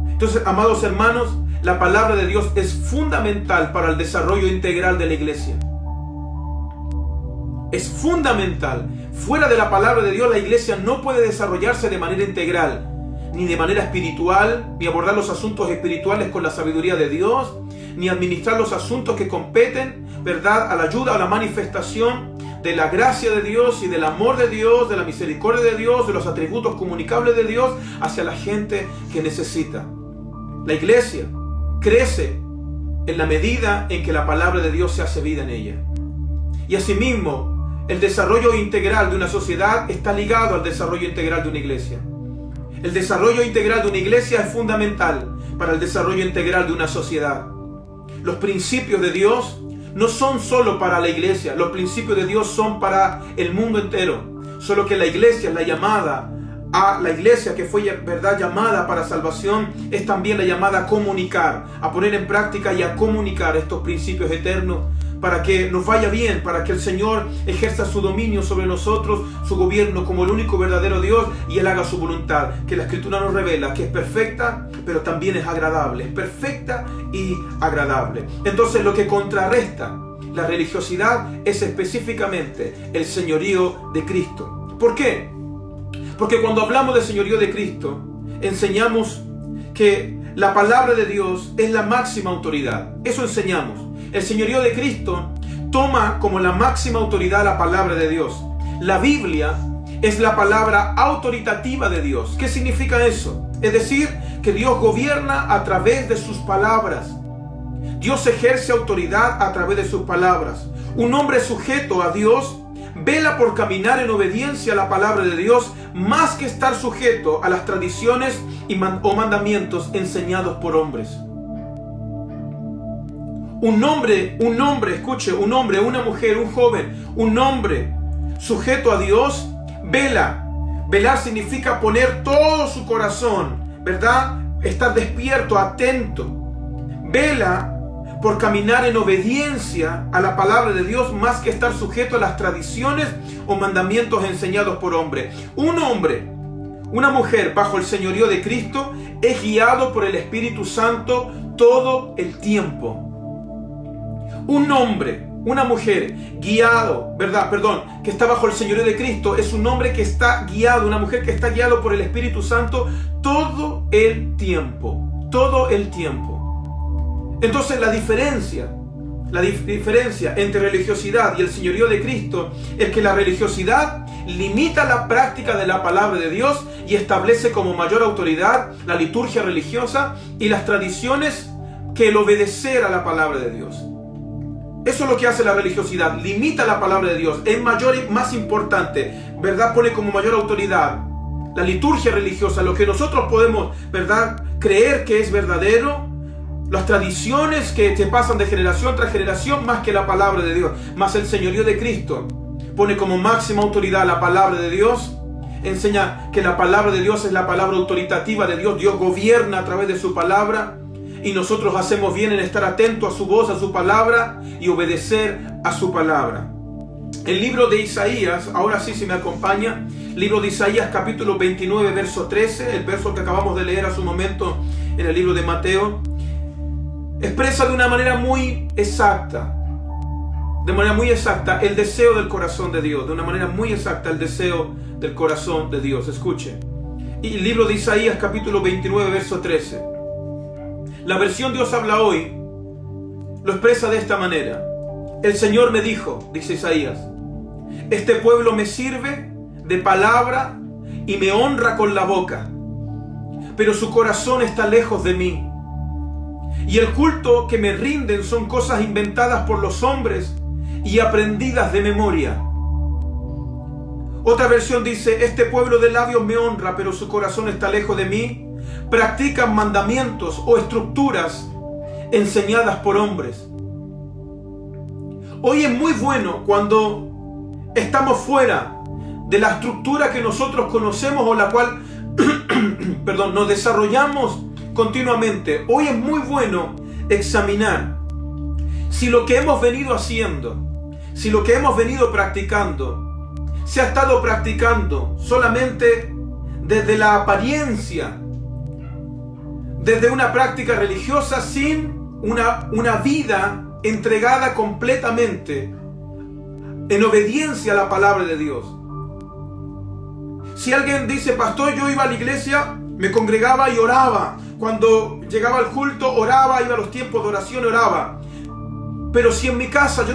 Entonces, amados hermanos, la palabra de Dios es fundamental para el desarrollo integral de la iglesia. Es fundamental. Fuera de la palabra de Dios, la iglesia no puede desarrollarse de manera integral, ni de manera espiritual, ni abordar los asuntos espirituales con la sabiduría de Dios, ni administrar los asuntos que competen, ¿verdad?, a la ayuda o la manifestación de la gracia de Dios y del amor de Dios, de la misericordia de Dios, de los atributos comunicables de Dios hacia la gente que necesita. La iglesia crece en la medida en que la palabra de Dios se hace vida en ella. Y asimismo, el desarrollo integral de una sociedad está ligado al desarrollo integral de una iglesia. El desarrollo integral de una iglesia es fundamental para el desarrollo integral de una sociedad. Los principios de Dios no son solo para la iglesia, los principios de Dios son para el mundo entero. Solo que la iglesia, la iglesia que fue, ¿verdad?, llamada para salvación, es también la llamada a comunicar, a poner en práctica y a comunicar estos principios eternos para que nos vaya bien, para que el Señor ejerza su dominio sobre nosotros, su gobierno como el único verdadero Dios, y Él haga su voluntad, que la Escritura nos revela que es perfecta, pero también es agradable, es perfecta y agradable. Entonces, lo que contrarresta la religiosidad es específicamente el señorío de Cristo. ¿Por qué? Porque cuando hablamos de señorío de Cristo, enseñamos que la palabra de Dios es la máxima autoridad. Eso enseñamos. El señorío de Cristo toma como la máxima autoridad la palabra de Dios. La Biblia es la palabra autoritativa de Dios. ¿Qué significa eso? Es decir, que Dios gobierna a través de sus palabras. Dios ejerce autoridad a través de sus palabras. Un hombre sujeto a Dios vela por caminar en obediencia a la palabra de Dios, más que estar sujeto a las tradiciones o mandamientos enseñados por hombres. Un hombre, escuche, un hombre, una mujer, un joven, un hombre sujeto a Dios, vela. Velar significa poner todo su corazón, ¿verdad?, estar despierto, atento. Vela por caminar en obediencia a la palabra de Dios, más que estar sujeto a las tradiciones o mandamientos enseñados por hombres. Un hombre, una mujer bajo el señorío de Cristo es guiado por el Espíritu Santo todo el tiempo. Un hombre una mujer guiado, ¿verdad? Perdón, que está bajo el señorío de Cristo, es un hombre que está guiado, una mujer que está guiado por el Espíritu Santo todo el tiempo. Todo el tiempo. Entonces la diferencia entre religiosidad y el señorío de Cristo es que la religiosidad limita la práctica de la palabra de Dios y establece como mayor autoridad la liturgia religiosa y las tradiciones que el obedecer a la palabra de Dios. Eso es lo que hace la religiosidad, limita la palabra de Dios, es mayor y más importante, ¿verdad? Pone como mayor autoridad la liturgia religiosa, lo que nosotros podemos, ¿verdad?, creer que es verdadero, las tradiciones que se pasan de generación tras generación, más que la palabra de Dios. Más el señorío de Cristo pone como máxima autoridad la palabra de Dios, enseña que la palabra de Dios es la palabra autoritativa de Dios. Dios gobierna a través de su palabra y nosotros hacemos bien en estar atentos a su voz, a su palabra y obedecer a su palabra. El libro de Isaías, ahora sí, si me acompaña, libro de Isaías capítulo 29 verso 13, el verso que acabamos de leer hace un momento en el libro de Mateo, expresa de una manera muy exacta, el deseo del corazón de Dios, de una manera muy exacta el deseo del corazón de Dios. Escuche, y el libro de Isaías capítulo 29 verso 13, la versión Dios habla hoy lo expresa de esta manera: el Señor me dijo, dice Isaías, este pueblo me sirve de palabra y me honra con la boca, pero su corazón está lejos de mí. Y el culto que me rinden son cosas inventadas por los hombres y aprendidas de memoria. Otra versión dice, este pueblo de labios me honra, pero su corazón está lejos de mí. Practican mandamientos o estructuras enseñadas por hombres. Hoy es muy bueno cuando estamos fuera de la estructura que nosotros conocemos o la cual nos desarrollamos continuamente. Hoy es muy bueno examinar si lo que hemos venido haciendo, si lo que hemos venido practicando, se ha estado practicando solamente desde la apariencia, desde una práctica religiosa sin una vida entregada completamente en obediencia a la palabra de Dios. Si alguien dice, pastor, yo iba a la iglesia, me congregaba y oraba. Cuando llegaba al culto, oraba, iba a los tiempos de oración, oraba. Pero si en mi casa yo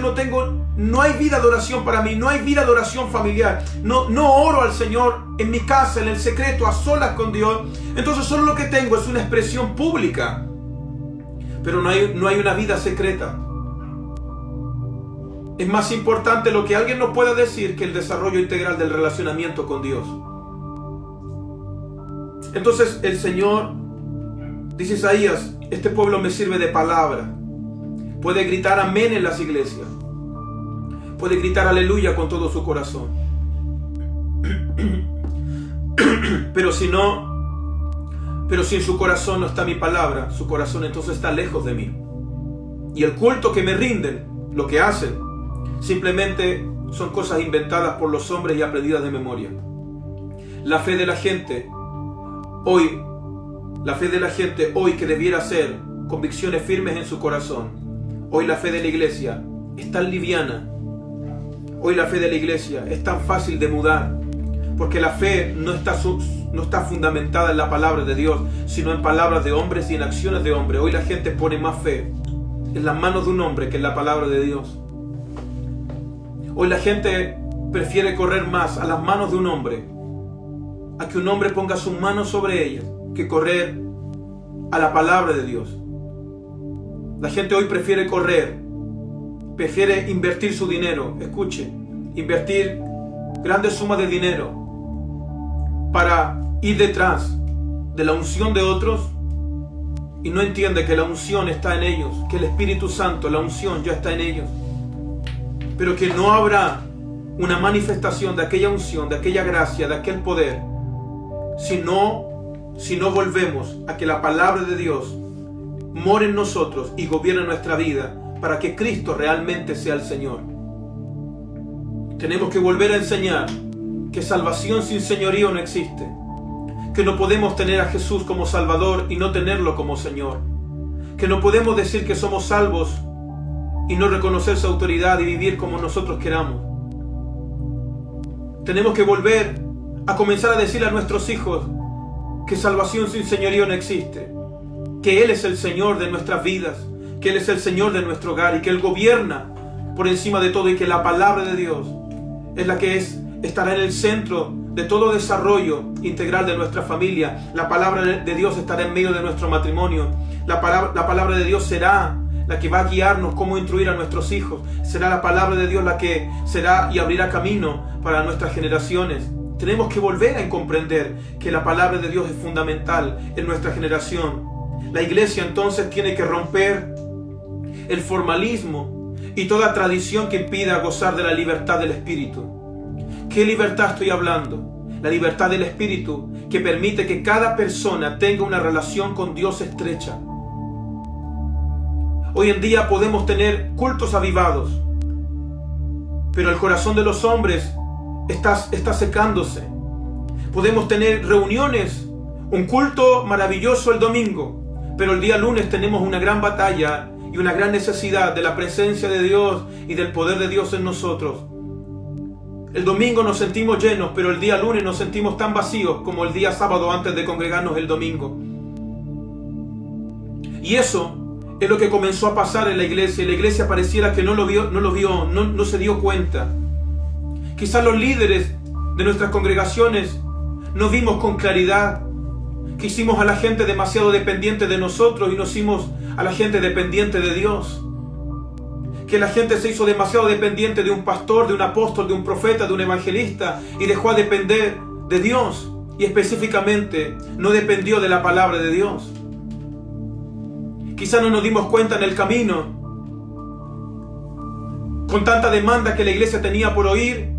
no hay vida de oración para mí, no hay vida de oración familiar, no oro al Señor en mi casa, en el secreto, a solas con Dios, entonces solo lo que tengo es una expresión pública, pero no hay una vida secreta. Es más importante lo que alguien nos pueda decir que el desarrollo integral del relacionamiento con Dios. Entonces el Señor, dice Isaías, este pueblo me sirve de palabra. Puede gritar amén en las iglesias. Puede gritar aleluya con todo su corazón. Pero si en su corazón no está mi palabra, su corazón entonces está lejos de mí. Y el culto que me rinden, lo que hacen, simplemente son cosas inventadas por los hombres y aprendidas de memoria. La fe de la gente hoy que debiera ser convicciones firmes en su corazón, hoy la fe de la iglesia es tan liviana, hoy la fe de la iglesia es tan fácil de mudar, porque la fe no está fundamentada en la palabra de Dios, sino en palabras de hombres y en acciones de hombres. Hoy la gente pone más fe en las manos de un hombre que en la palabra de Dios. Hoy la gente prefiere correr más a las manos de un hombre, a que un hombre ponga sus manos sobre ellas, que correr a la palabra de Dios. La gente hoy prefiere invertir su dinero, escuche, invertir grandes sumas de dinero para ir detrás de la unción de otros y no entiende que la unción está en ellos, que el Espíritu Santo, la unción ya está en ellos, pero que no habrá una manifestación de aquella unción, de aquella gracia, de aquel poder, si no volvemos a que la palabra de Dios more en nosotros y gobierne nuestra vida para que Cristo realmente sea el Señor. Tenemos que volver a enseñar que salvación sin señorío no existe, que no podemos tener a Jesús como Salvador y no tenerlo como Señor, que no podemos decir que somos salvos y no reconocer su autoridad y vivir como nosotros queramos. Tenemos que volver a comenzar a decirle a nuestros hijos que salvación sin señorío no existe, que Él es el Señor de nuestras vidas, que Él es el Señor de nuestro hogar y que Él gobierna por encima de todo y que la palabra de Dios es la que estará en el centro de todo desarrollo integral de nuestra familia. La palabra de Dios estará en medio de nuestro matrimonio. La palabra de Dios será la que va a guiarnos cómo instruir a nuestros hijos. Será la palabra de Dios la que será y abrirá camino para nuestras generaciones. Tenemos que volver a comprender que la palabra de Dios es fundamental en nuestra generación. La iglesia entonces tiene que romper el formalismo y toda tradición que impida gozar de la libertad del Espíritu. ¿Qué libertad estoy hablando? La libertad del Espíritu que permite que cada persona tenga una relación con Dios estrecha. Hoy en día podemos tener cultos avivados, pero el corazón de los hombres está secándose. Podemos tener reuniones, un culto maravilloso el domingo, pero el día lunes tenemos una gran batalla y una gran necesidad de la presencia de Dios y del poder de Dios en nosotros. El domingo nos sentimos llenos, pero el día lunes nos sentimos tan vacíos como el día sábado antes de congregarnos el domingo. Y eso es lo que comenzó a pasar en la iglesia. Y la iglesia pareciera que no se dio cuenta. Quizás los líderes de nuestras congregaciones no vimos con claridad que hicimos a la gente demasiado dependiente de nosotros y no hicimos a la gente dependiente de Dios. Que la gente se hizo demasiado dependiente de un pastor, de un apóstol, de un profeta, de un evangelista y dejó de depender de Dios y específicamente no dependió de la palabra de Dios. Quizás no nos dimos cuenta en el camino, con tanta demanda que la iglesia tenía por oír,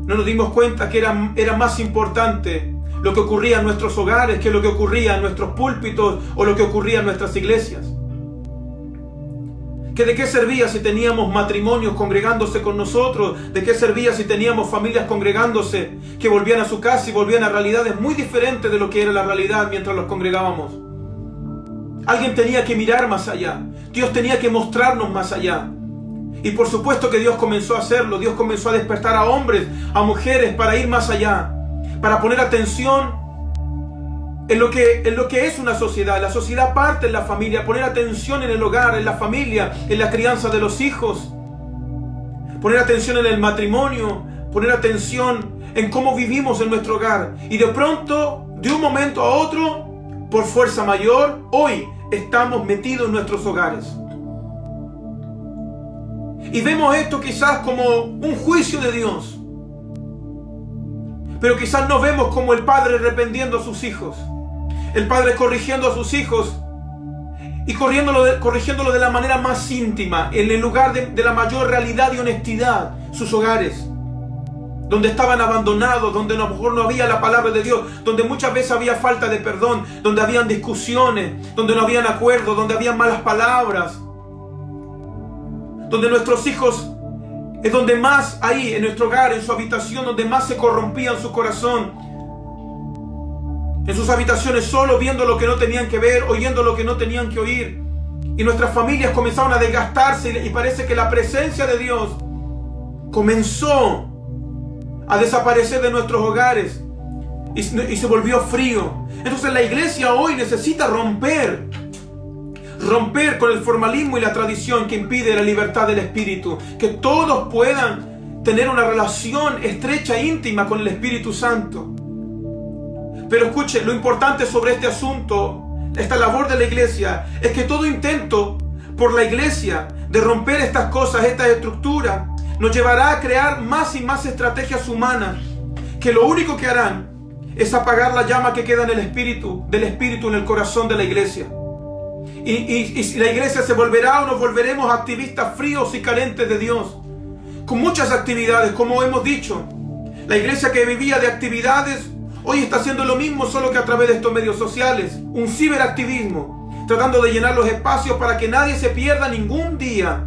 no nos dimos cuenta que era más importante lo que ocurría en nuestros hogares que lo que ocurría en nuestros púlpitos o lo que ocurría en nuestras iglesias. ¿Que de qué servía si teníamos matrimonios congregándose con nosotros? ¿De qué servía si teníamos familias congregándose que volvían a su casa y volvían a realidades muy diferentes de lo que era la realidad mientras los congregábamos? Alguien tenía que mirar más allá. Dios tenía que mostrarnos más allá. Y por supuesto que Dios comenzó a hacerlo. Dios comenzó a despertar a hombres, a mujeres para ir más allá, para poner atención en lo que es una sociedad. La sociedad parte en la familia, poner atención en el hogar, en la familia, en la crianza de los hijos, poner atención en el matrimonio, poner atención en cómo vivimos en nuestro hogar. Y de pronto, de un momento a otro, por fuerza mayor, hoy estamos metidos en nuestros hogares. Y vemos esto quizás como un juicio de Dios. Pero quizás no vemos como el padre reprendiendo a sus hijos. El padre corrigiendo a sus hijos y corrigiéndolo de la manera más íntima, en el lugar de la mayor realidad y honestidad, sus hogares. Donde estaban abandonados, donde a lo mejor no había la palabra de Dios, donde muchas veces había falta de perdón, donde habían discusiones, donde no habían acuerdos, donde habían malas palabras. Donde nuestros hijos es donde más ahí, en nuestro hogar, en su habitación, donde más se corrompían su corazón. En sus habitaciones solo viendo lo que no tenían que ver, oyendo lo que no tenían que oír. Y nuestras familias comenzaron a desgastarse y parece que la presencia de Dios comenzó a desaparecer de nuestros hogares y se volvió frío. Entonces la iglesia hoy necesita romper con el formalismo y la tradición que impide la libertad del Espíritu, que todos puedan tener una relación estrecha e íntima con el Espíritu Santo. Pero escuche, lo importante sobre este asunto, esta labor de la iglesia, es que todo intento por la iglesia de romper estas cosas, estas estructuras, nos llevará a crear más y más estrategias humanas que lo único que harán es apagar la llama que queda en el espíritu, del Espíritu en el corazón de la iglesia. Y la iglesia se volverá o nos volveremos activistas fríos y carentes de Dios, con muchas actividades, como hemos dicho. La iglesia que vivía de actividades hoy está haciendo lo mismo, solo que a través de estos medios sociales, un ciberactivismo, tratando de llenar los espacios para que nadie se pierda ningún día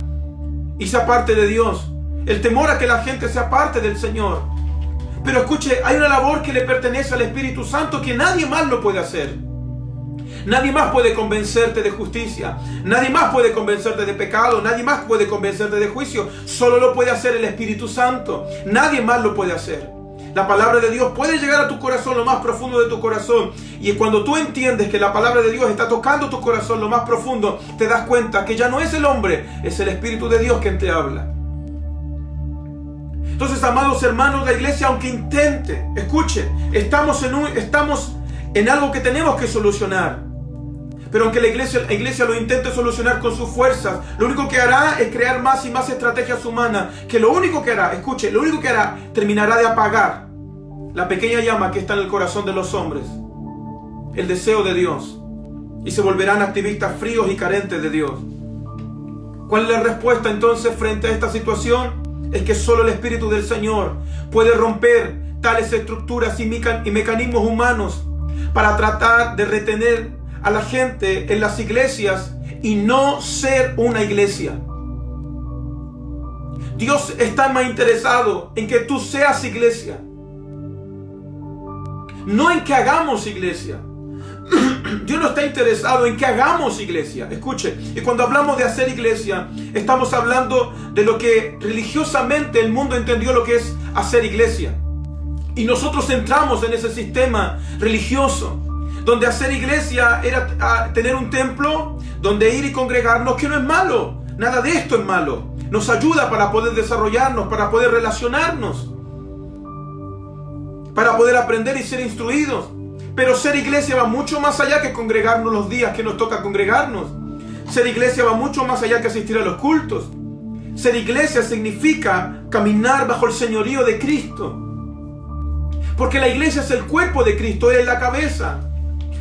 y se aparte de Dios. El temor a que la gente se aparte del Señor. Pero escuche, hay una labor que le pertenece al Espíritu Santo que nadie más lo puede hacer. Nadie más puede convencerte de justicia. Nadie más puede convencerte de pecado. Nadie más puede convencerte de juicio. Solo lo puede hacer el Espíritu Santo. Nadie más lo puede hacer. La palabra de Dios puede llegar a tu corazón, lo más profundo de tu corazón. Y cuando tú entiendes que la palabra de Dios está tocando tu corazón, lo más profundo, te das cuenta que ya no es el hombre, es el Espíritu de Dios quien te habla. Entonces, amados hermanos, la iglesia, aunque intente, escuche, estamos en algo que tenemos que solucionar. Pero aunque la iglesia lo intente solucionar con sus fuerzas, lo único que hará es crear más y más estrategias humanas, que lo único que hará, escuche, lo único que hará, terminará de apagar la pequeña llama que está en el corazón de los hombres, el deseo de Dios, y se volverán activistas fríos y carentes de Dios. ¿Cuál es la respuesta entonces frente a esta situación? Es que solo el Espíritu del Señor puede romper tales estructuras y mecanismos humanos para tratar de retener a la gente en las iglesias y no ser una iglesia. Dios está más interesado en que tú seas iglesia, no en que hagamos iglesia. Dios no está interesado en que hagamos iglesia. Escuche, y cuando hablamos de hacer iglesia, estamos hablando de lo que religiosamente el mundo entendió lo que es hacer iglesia. Y nosotros entramos en ese sistema religioso, donde hacer iglesia era tener un templo donde ir y congregarnos, que no es malo. Nada de esto es malo. Nos ayuda para poder desarrollarnos, para poder relacionarnos, para poder aprender y ser instruidos. Pero ser iglesia va mucho más allá que congregarnos los días que nos toca congregarnos. Ser iglesia va mucho más allá que asistir a los cultos. Ser iglesia significa caminar bajo el señorío de Cristo. Porque la iglesia es el cuerpo de Cristo, Él es la cabeza.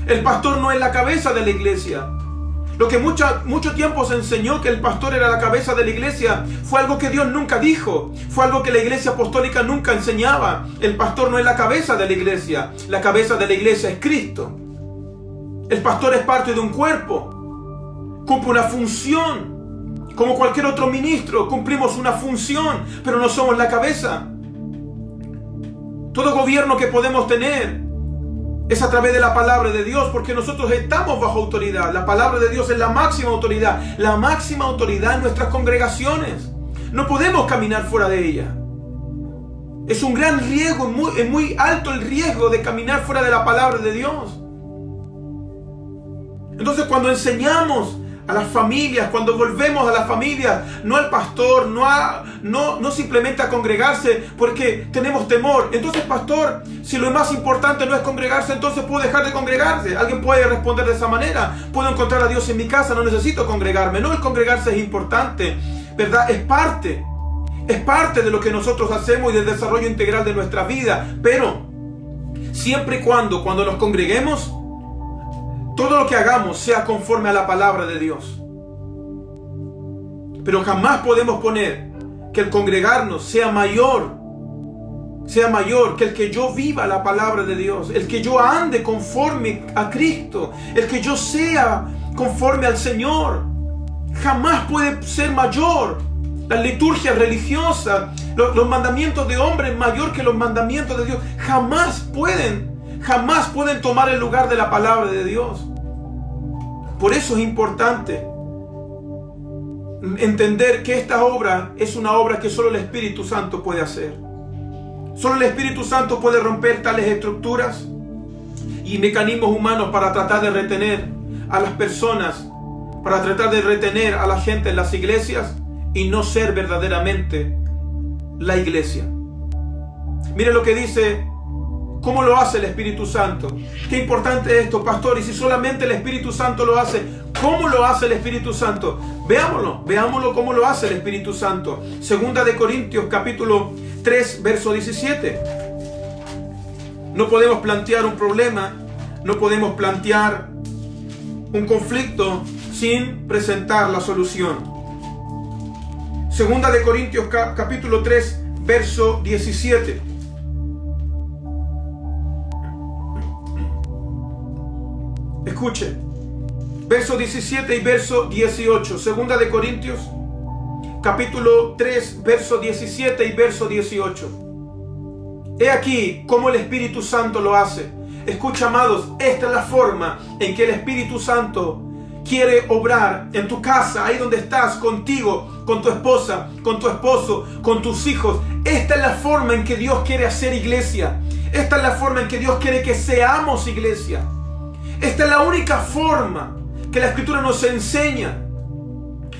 El pastor no es la cabeza de la iglesia. Lo que mucho tiempo se enseñó que el pastor era la cabeza de la iglesia fue algo que Dios nunca dijo. Fue algo que la iglesia apostólica nunca enseñaba. El pastor no es la cabeza de la iglesia. La cabeza de la iglesia es Cristo. El pastor es parte de un cuerpo. Cumple una función. Como cualquier otro ministro, cumplimos una función, pero no somos la cabeza. Todo gobierno que podemos tener es a través de la palabra de Dios, porque nosotros estamos bajo autoridad. La palabra de Dios es la máxima autoridad. La máxima autoridad en nuestras congregaciones. No podemos caminar fuera de ella. Es un gran riesgo, es muy alto el riesgo de caminar fuera de la palabra de Dios. Entonces, cuando enseñamos a las familias, cuando volvemos a las familias, no al pastor, no simplemente a congregarse porque tenemos temor. Entonces, pastor, si lo más importante no es congregarse, entonces puedo dejar de congregarse. Alguien puede responder de esa manera. Puedo encontrar a Dios en mi casa, no necesito congregarme. No, el congregarse es importante, ¿verdad? Es parte de lo que nosotros hacemos y del desarrollo integral de nuestra vida. Pero siempre y cuando nos congreguemos, todo lo que hagamos sea conforme a la palabra de Dios. Pero jamás podemos poner que el congregarnos sea mayor que el que yo viva la palabra de Dios, el que yo ande conforme a Cristo, el que yo sea conforme al Señor. Jamás puede ser mayor. Las liturgias religiosas, los mandamientos de hombres mayor que los mandamientos de Dios, jamás pueden tomar el lugar de la palabra de Dios. Por eso es importante entender que esta obra es una obra que solo el Espíritu Santo puede hacer. Solo el Espíritu Santo puede romper tales estructuras y mecanismos humanos para tratar de retener a las personas, para tratar de retener a la gente en las iglesias y no ser verdaderamente la iglesia. Mire lo que dice. ¿Cómo lo hace el Espíritu Santo? Qué importante es esto, pastor. Y si solamente el Espíritu Santo lo hace, ¿cómo lo hace el Espíritu Santo? Veámoslo cómo lo hace el Espíritu Santo. Segunda de Corintios, capítulo 3, verso 17. No podemos plantear un problema, no podemos plantear un conflicto sin presentar la solución. Segunda de Corintios, capítulo 3, verso 17. Escuche, verso 17 y verso 18. Segunda de Corintios, capítulo 3, verso 17 y verso 18. He aquí cómo el Espíritu Santo lo hace. Escucha, amados, esta es la forma en que el Espíritu Santo quiere obrar en tu casa, ahí donde estás, contigo, con tu esposa, con tu esposo, con tus hijos. Esta es la forma en que Dios quiere hacer iglesia. Esta es la forma en que Dios quiere que seamos iglesia. Esta es la única forma que la Escritura nos enseña.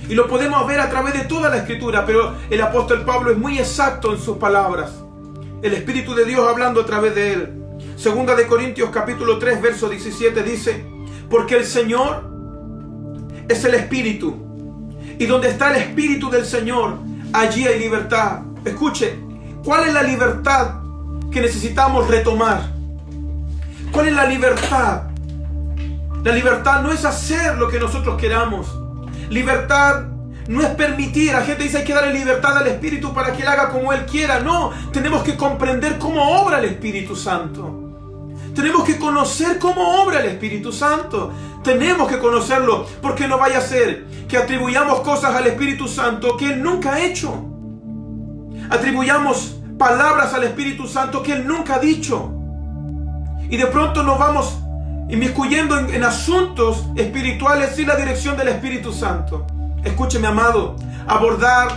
Y lo podemos ver a través de toda la Escritura, pero el apóstol Pablo es muy exacto en sus palabras. El Espíritu de Dios hablando a través de él. Segunda de Corintios capítulo 3, verso 17 dice: porque el Señor es el Espíritu, y donde está el Espíritu del Señor, allí hay libertad. Escuche, ¿cuál es la libertad que necesitamos retomar? ¿Cuál es la libertad? La libertad no es hacer lo que nosotros queramos. Libertad no es permitir. La gente dice: hay que darle libertad al Espíritu para que Él haga como Él quiera. No, tenemos que comprender cómo obra el Espíritu Santo. Tenemos que conocer cómo obra el Espíritu Santo. Tenemos que conocerlo, porque no vaya a ser que atribuyamos cosas al Espíritu Santo que Él nunca ha hecho. Atribuyamos palabras al Espíritu Santo que Él nunca ha dicho. Y de pronto nos vamos inmiscuyendo en asuntos espirituales sin la dirección del Espíritu Santo. Escúcheme, amado, abordar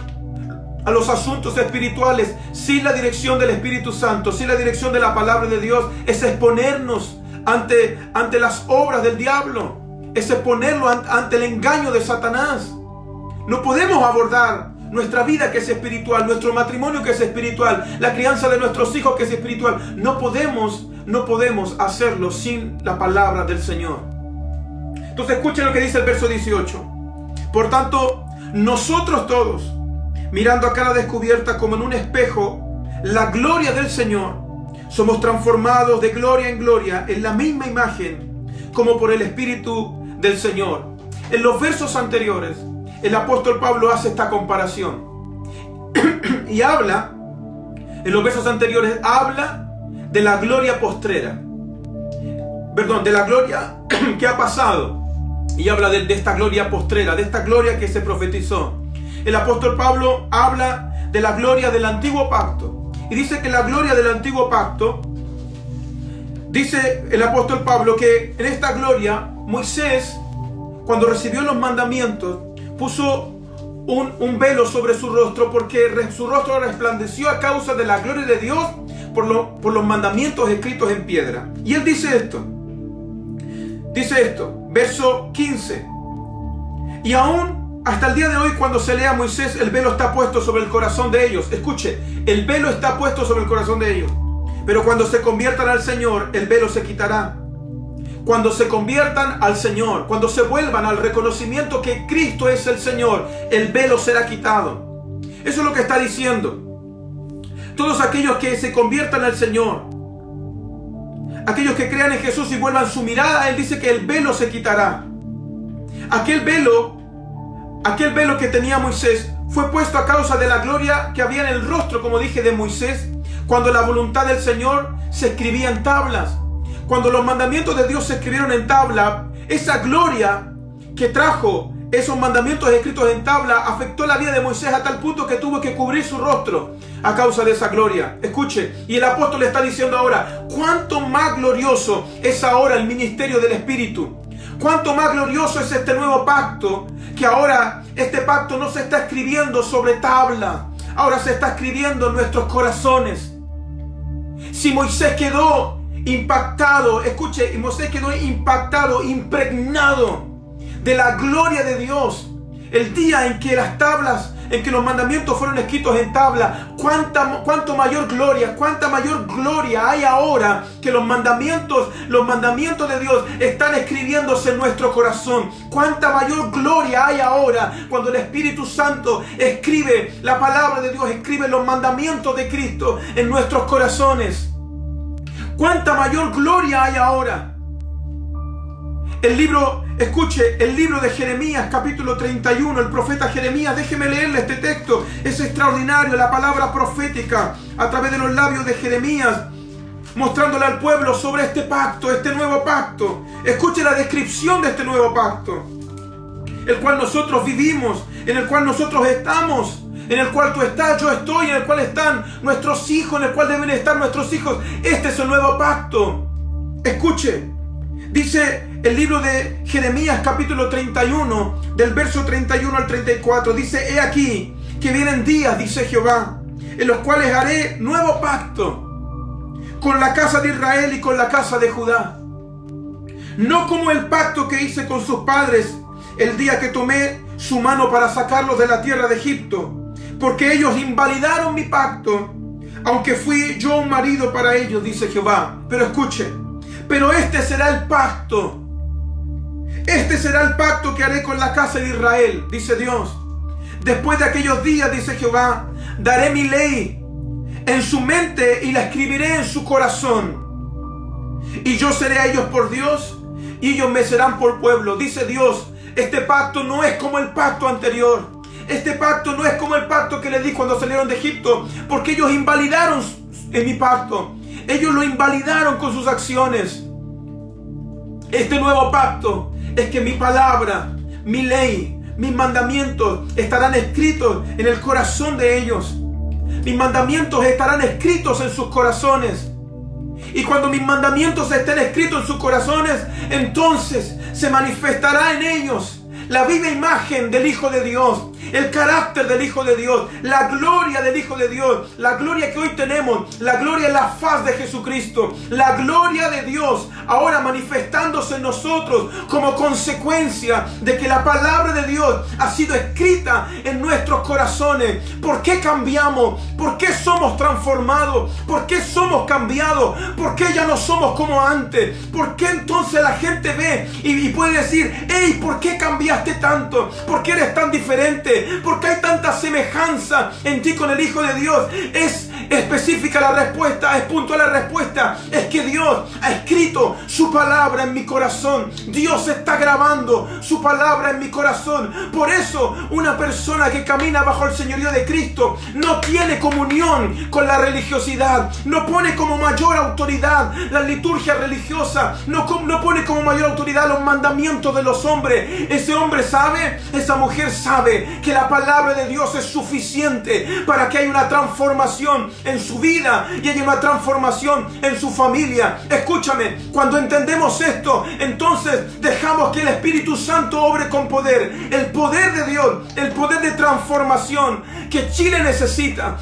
a los asuntos espirituales sin la dirección del Espíritu Santo, sin la dirección de la palabra de Dios, es exponernos ante las obras del diablo, es exponerlo ante el engaño de Satanás. No podemos abordar nuestra vida, que es espiritual, nuestro matrimonio, que es espiritual, la crianza de nuestros hijos, que es espiritual. No podemos hacerlo sin la palabra del Señor. Entonces escuchen lo que dice el verso 18. Por tanto, nosotros todos, mirando a cara descubierta como en un espejo la gloria del Señor, somos transformados de gloria en gloria en la misma imagen, como por el Espíritu del Señor. En los versos anteriores, el apóstol Pablo hace esta comparación y habla, en los versos anteriores, habla de la gloria postrera, de la gloria que ha pasado, y habla de esta gloria postrera, de esta gloria que se profetizó. El apóstol Pablo habla de la gloria del antiguo pacto, y dice que la gloria del antiguo pacto, dice el apóstol Pablo que en esta gloria Moisés, cuando recibió los mandamientos, puso un velo sobre su rostro, porque su rostro resplandeció a causa de la gloria de Dios por los mandamientos escritos en piedra. Y él dice esto, verso 15: y aún hasta el día de hoy, cuando se lea a Moisés, el velo está puesto sobre el corazón de ellos. Escuche, el velo está puesto sobre el corazón de ellos, pero cuando se conviertan al Señor, el velo se quitará. Cuando se conviertan al Señor, cuando se vuelvan al reconocimiento que Cristo es el Señor, el velo será quitado. Eso es lo que está diciendo. Todos aquellos que se conviertan al Señor, aquellos que crean en Jesús y vuelvan su mirada, Él dice que el velo se quitará. Aquel velo que tenía Moisés fue puesto a causa de la gloria que había en el rostro, como dije, de Moisés, cuando la voluntad del Señor se escribía en tablas. Cuando los mandamientos de Dios se escribieron en tabla, esa gloria que trajo esos mandamientos escritos en tabla afectó la vida de Moisés a tal punto que tuvo que cubrir su rostro a causa de esa gloria. Escuche, y el apóstol le está diciendo ahora, cuánto más glorioso es ahora el ministerio del Espíritu. Cuánto más glorioso es este nuevo pacto, que ahora este pacto no se está escribiendo sobre tabla, ahora se está escribiendo en nuestros corazones. Si Moisés quedó impactado, escuche, y Moisés quedó impactado, impregnado de la gloria de Dios el día en que las tablas, en que los mandamientos fueron escritos en tabla. Cuánta mayor gloria hay ahora que los mandamientos de Dios están escribiéndose en nuestro corazón. Cuánta mayor gloria hay ahora cuando el Espíritu Santo escribe la palabra de Dios, escribe los mandamientos de Cristo en nuestros corazones. Cuánta mayor gloria hay ahora. El libro de Jeremías, capítulo 31, el profeta Jeremías, déjeme leerle este texto, es extraordinario, la palabra profética a través de los labios de Jeremías, mostrándole al pueblo sobre este pacto, este nuevo pacto. Escuche la descripción de este nuevo pacto, el cual nosotros vivimos, en el cual nosotros estamos, en el cual tú estás, yo estoy, en el cual están nuestros hijos, en el cual deben estar nuestros hijos. Este es el nuevo pacto. Escuche, dice el libro de Jeremías capítulo 31, del verso 31 al 34, dice: he aquí que vienen días, dice Jehová, en los cuales haré nuevo pacto con la casa de Israel y con la casa de Judá. No como el pacto que hice con sus padres el día que tomé su mano para sacarlos de la tierra de Egipto, porque ellos invalidaron mi pacto, aunque fui yo un marido para ellos, dice Jehová. Pero escuche, pero este será el pacto. Este será el pacto que haré con la casa de Israel, dice Dios. Después de aquellos días, dice Jehová, daré mi ley en su mente y la escribiré en su corazón. Y yo seré a ellos por Dios y ellos me serán por pueblo. Dice Dios, este pacto no es como el pacto anterior. Este pacto no es como el pacto que les di cuando salieron de Egipto, porque ellos invalidaron en mi pacto. Ellos lo invalidaron con sus acciones. Este nuevo pacto es que mi palabra, mi ley, mis mandamientos estarán escritos en el corazón de ellos. Mis mandamientos estarán escritos en sus corazones. Y cuando mis mandamientos estén escritos en sus corazones, entonces se manifestará en ellos la viva imagen del Hijo de Dios, el carácter del Hijo de Dios, la gloria del Hijo de Dios, la gloria que hoy tenemos, la gloria en la faz de Jesucristo, la gloria de Dios ahora manifestándose en nosotros como consecuencia de que la palabra de Dios ha sido escrita en nuestros corazones. ¿Por qué cambiamos? ¿Por qué somos transformados? ¿Por qué somos cambiados? ¿Por qué ya no somos como antes? ¿Por qué entonces la gente ve y puede decir: hey, ¿por qué cambiaste tanto? ¿Por qué eres tan diferente? ¿Por qué hay tanta semejanza en ti con el Hijo de Dios? Es específica la respuesta, es puntual la respuesta. Es que Dios ha escrito su palabra en mi corazón. Dios está grabando su palabra en mi corazón. Por eso una persona que camina bajo el señorío de Cristo no tiene comunión con la religiosidad, no pone como mayor autoridad la liturgia religiosa, no pone como mayor autoridad los mandamientos de los hombres. Ese hombre sabe, esa mujer sabe que la palabra de Dios es suficiente para que haya una transformación en su vida y haya una transformación en su familia. Escúchame, cuando entendemos esto, entonces dejamos que el Espíritu Santo obre con poder. El poder de Dios, el poder de transformación que Chile necesita,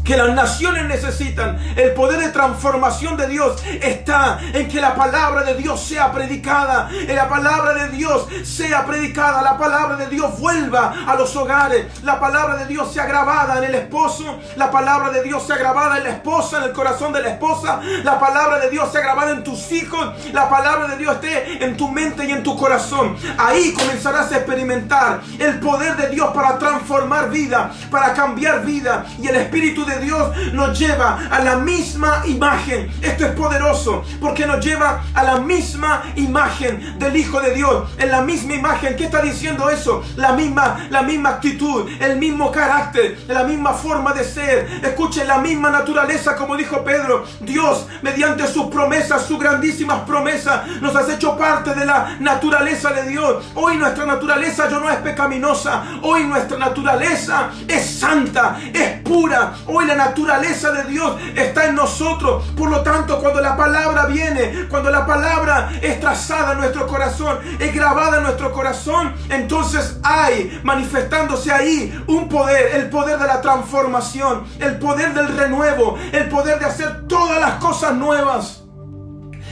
que las naciones necesitan. El poder de transformación de Dios está en que la palabra de Dios sea predicada, en la palabra de Dios sea predicada, la palabra de Dios vuelva a los hogares, la palabra de Dios sea grabada en el esposo, la palabra de Dios sea grabada en la esposa, en el corazón de la esposa, la palabra de Dios sea grabada en tus hijos, la palabra de Dios esté en tu mente y en tu corazón. Ahí comenzarás a experimentar el poder de Dios para transformar vida, para cambiar vida, y el Espíritu de Dios nos lleva a la misma imagen. Esto es poderoso porque nos lleva a la misma imagen del Hijo de Dios, en la misma imagen. ¿Qué está diciendo eso? La misma actitud, el mismo carácter, la misma forma de ser. Escuchen, la misma naturaleza, como dijo Pedro. Dios, mediante sus promesas, sus grandísimas promesas, nos has hecho parte de la naturaleza de Dios. Hoy nuestra naturaleza ya no es pecaminosa. Hoy nuestra naturaleza es santa, es pura. Hoy la naturaleza de Dios está en nosotros. Por lo tanto, cuando la palabra viene, cuando la palabra es trazada en nuestro corazón, es grabada en nuestro corazón, entonces hay manifestándose ahí un poder, el poder de la transformación, el poder del renuevo, el poder de hacer todas las cosas nuevas,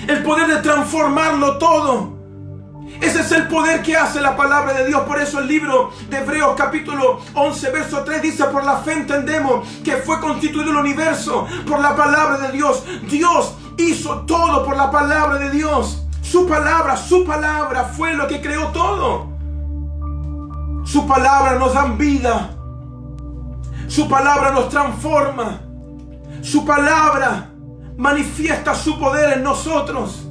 el poder de transformarlo todo. Ese es el poder que hace la palabra de Dios. Por eso el libro de Hebreos capítulo 11 verso 3 dice: por la fe entendemos que fue constituido el universo por la palabra de Dios. Dios hizo todo por la palabra de Dios. Su palabra fue lo que creó todo. Su palabra nos da vida. Su palabra nos transforma. Su palabra manifiesta su poder en nosotros.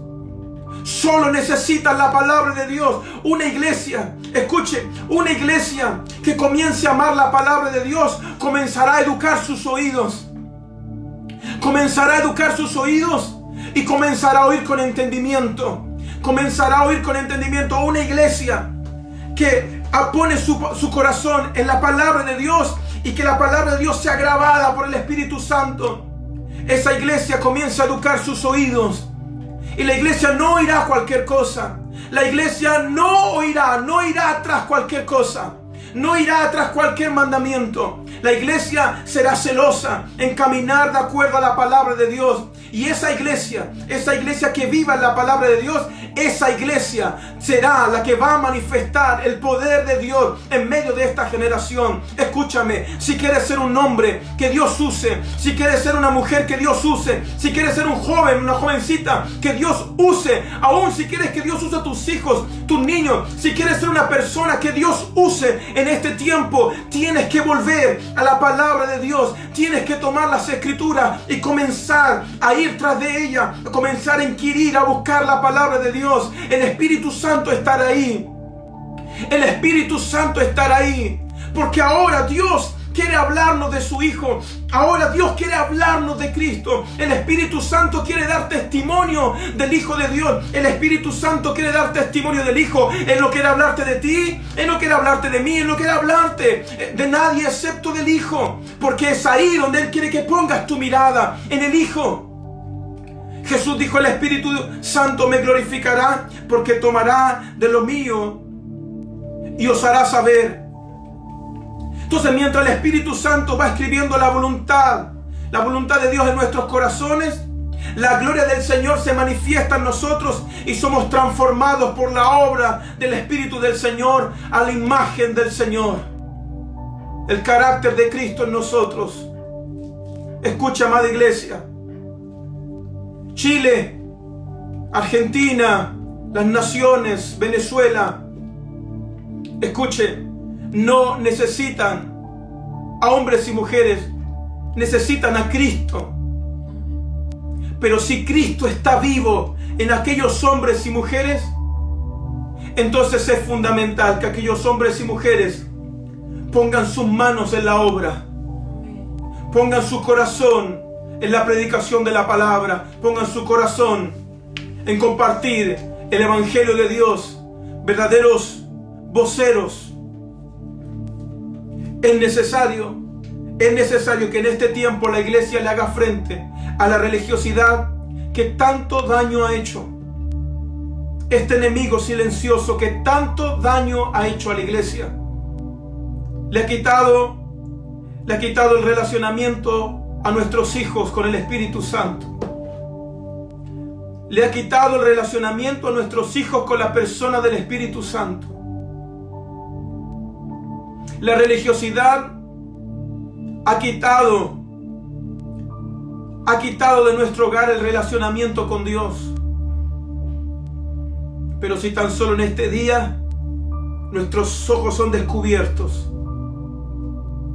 Solo necesitas la palabra de Dios. Una iglesia, escuche, una iglesia que comience a amar la palabra de Dios comenzará a educar sus oídos. Comenzará a educar sus oídos y comenzará a oír con entendimiento. Comenzará a oír con entendimiento. Una iglesia que pone su corazón en la palabra de Dios y que la palabra de Dios sea grabada por el Espíritu Santo. Esa iglesia comienza a educar sus oídos Y la iglesia no oirá cualquier cosa. La iglesia no irá tras cualquier cosa. No irá tras cualquier mandamiento. La iglesia será celosa en caminar de acuerdo a la palabra de Dios. Y esa iglesia que viva en la palabra de Dios, esa iglesia será la que va a manifestar el poder de Dios en medio de esta generación. Escúchame, si quieres ser un hombre que Dios use, si quieres ser una mujer que Dios use, si quieres ser un joven, una jovencita que Dios use, aún si quieres que Dios use a tus hijos, tus niños, si quieres ser una persona que Dios use en este tiempo, tienes que volver a la palabra de Dios, tienes que tomar las escrituras y comenzar a ir tras de ella, a comenzar a inquirir, a buscar la palabra de Dios. El Espíritu Santo estará ahí. El Espíritu Santo estará ahí. Porque ahora Dios quiere hablarnos de su Hijo. Ahora Dios quiere hablarnos de Cristo. El Espíritu Santo quiere dar testimonio del Hijo de Dios. El Espíritu Santo quiere dar testimonio del Hijo. Él no quiere hablarte de ti, Él no quiere hablarte de mí, Él no quiere hablarte de nadie excepto del Hijo. Porque es ahí donde Él quiere que pongas tu mirada, en el Hijo. Jesús dijo: el Espíritu Santo me glorificará porque tomará de lo mío y os hará saber. Entonces, mientras el Espíritu Santo va escribiendo la voluntad de Dios en nuestros corazones, la gloria del Señor se manifiesta en nosotros y somos transformados por la obra del Espíritu del Señor a la imagen del Señor. El carácter de Cristo en nosotros. Escucha, amada iglesia. Chile, Argentina, las naciones, Venezuela, escuche, no necesitan a hombres y mujeres, necesitan a Cristo. Pero si Cristo está vivo en aquellos hombres y mujeres, entonces es fundamental que aquellos hombres y mujeres pongan sus manos en la obra, pongan su corazón en la predicación de la palabra, pongan su corazón en compartir el Evangelio de Dios, verdaderos voceros. Es necesario que en este tiempo la iglesia le haga frente a la religiosidad que tanto daño ha hecho. Este enemigo silencioso que tanto daño ha hecho a la iglesia. Le ha quitado el relacionamiento a nuestros hijos con el Espíritu Santo. Le ha quitado el relacionamiento a nuestros hijos con la persona del Espíritu Santo. La religiosidad ha quitado de nuestro hogar el relacionamiento con Dios. Pero si tan solo en este día nuestros ojos son descubiertos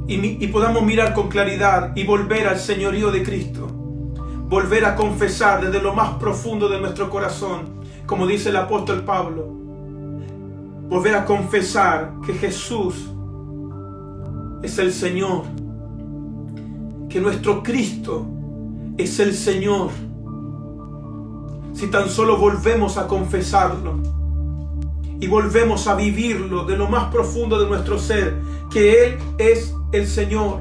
y podamos mirar con claridad y volver al señorío de Cristo, volver a confesar desde lo más profundo de nuestro corazón, como dice el apóstol Pablo, volver a confesar que Jesús es el Señor, que nuestro Cristo es el Señor. Si tan solo volvemos a confesarlo y volvemos a vivirlo de lo más profundo de nuestro ser, que Él es el Señor,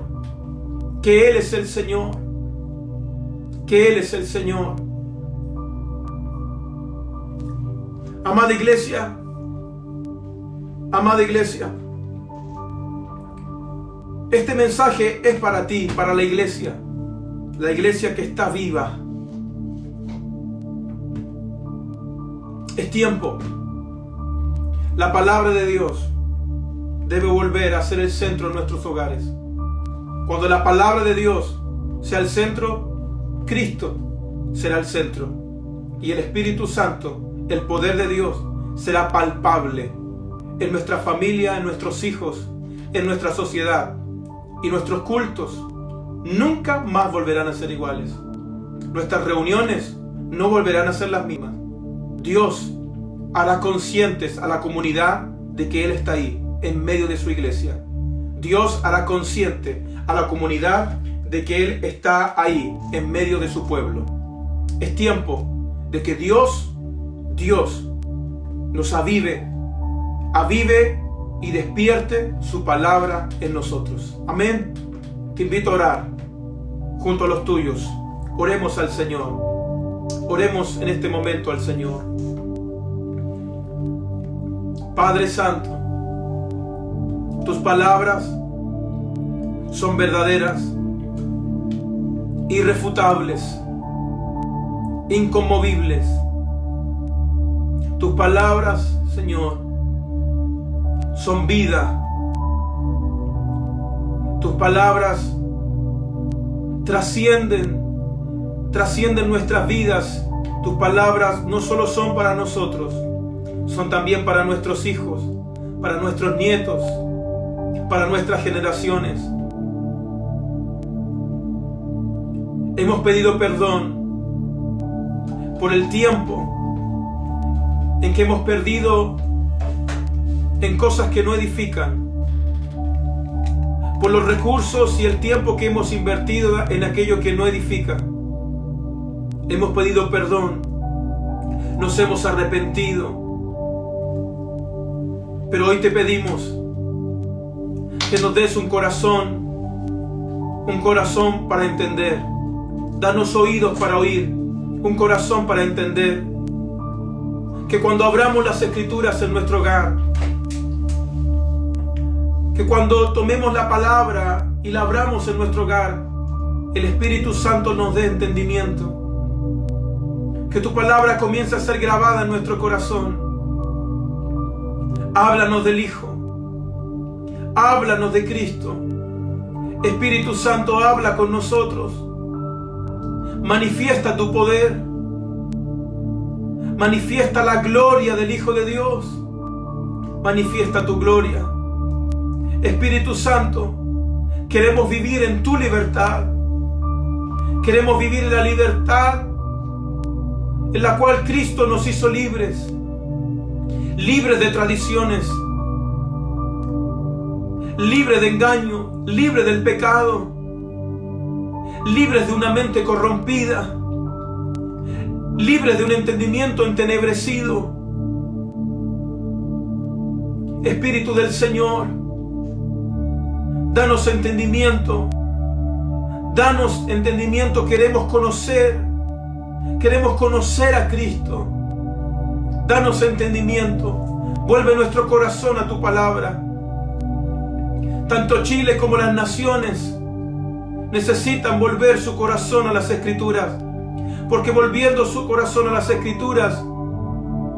que Él es el Señor, que Él es el Señor. Amada iglesia, este mensaje es para ti, para la iglesia que está viva. Es tiempo. La palabra de Dios debe volver a ser el centro de nuestros hogares. Cuando la palabra de Dios sea el centro, Cristo será el centro. Y el Espíritu Santo, el poder de Dios, será palpable en nuestra familia, en nuestros hijos, en nuestra sociedad. Y nuestros cultos nunca más volverán a ser iguales. Nuestras reuniones no volverán a ser las mismas. Dios hará conscientes a la comunidad de que Él está ahí, en medio de su iglesia. Dios hará consciente a la comunidad de que Él está ahí, en medio de su pueblo. Es tiempo de que Dios nos avive y despierte su palabra en nosotros. Amén. Te invito a orar junto a los tuyos. Oremos al Señor. Oremos en este momento al Señor. Padre Santo, tus palabras son verdaderas, irrefutables, inconmovibles. Tus palabras, Señor, son vida. Tus palabras trascienden nuestras vidas. Tus palabras no solo son para nosotros, son también para nuestros hijos, para nuestros nietos, para nuestras generaciones. Hemos pedido perdón por el tiempo en que hemos perdido en cosas que no edifican, por los recursos y el tiempo que hemos invertido en aquello que no edifica. Hemos pedido perdón, nos hemos arrepentido, pero hoy te pedimos que nos des un corazón para entender. Danos oídos para oír, un corazón para entender. Que cuando abramos las Escrituras en nuestro hogar, que cuando tomemos la palabra y la abramos en nuestro hogar, el Espíritu Santo nos dé entendimiento. Que tu palabra comience a ser grabada en nuestro corazón. Háblanos del Hijo. Háblanos de Cristo. Espíritu Santo, habla con nosotros. Manifiesta tu poder. Manifiesta la gloria del Hijo de Dios. Manifiesta tu gloria. Espíritu Santo, queremos vivir en tu libertad. Queremos vivir en la libertad en la cual Cristo nos hizo libres. Libres de tradiciones, libres de engaño, libres del pecado, libres de una mente corrompida, libres de un entendimiento entenebrecido. Espíritu del Señor, danos entendimiento, queremos conocer a Cristo. Danos entendimiento, vuelve nuestro corazón a tu palabra. Tanto Chile como las naciones necesitan volver su corazón a las Escrituras, porque volviendo su corazón a las Escrituras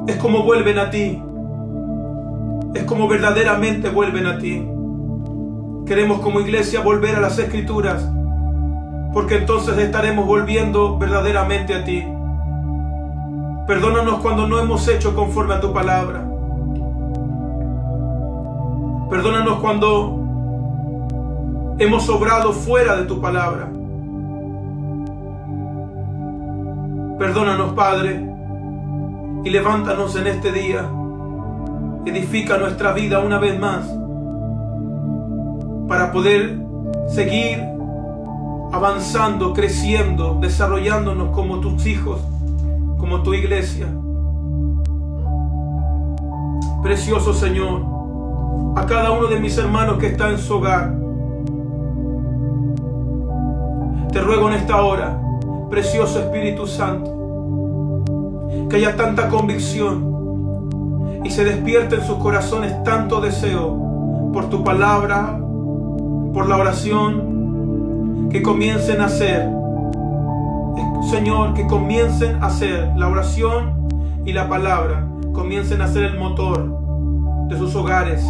es como vuelven a ti, es como verdaderamente vuelven a ti. Queremos como iglesia volver a las Escrituras, porque entonces estaremos volviendo verdaderamente a ti. Perdónanos cuando no hemos hecho conforme a tu palabra. Perdónanos cuando hemos obrado fuera de tu palabra. Perdónanos, Padre, y levántanos en este día. Edifica nuestra vida una vez más para poder seguir avanzando, creciendo, desarrollándonos como tus hijos, como tu iglesia. Precioso Señor, a cada uno de mis hermanos que está en su hogar, te ruego en esta hora, precioso Espíritu Santo, que haya tanta convicción y se despierte en sus corazones tanto deseo por tu palabra, por la oración, que comiencen a hacer, Señor, que comiencen a hacer la oración y la palabra, comiencen a ser el motor de sus hogares.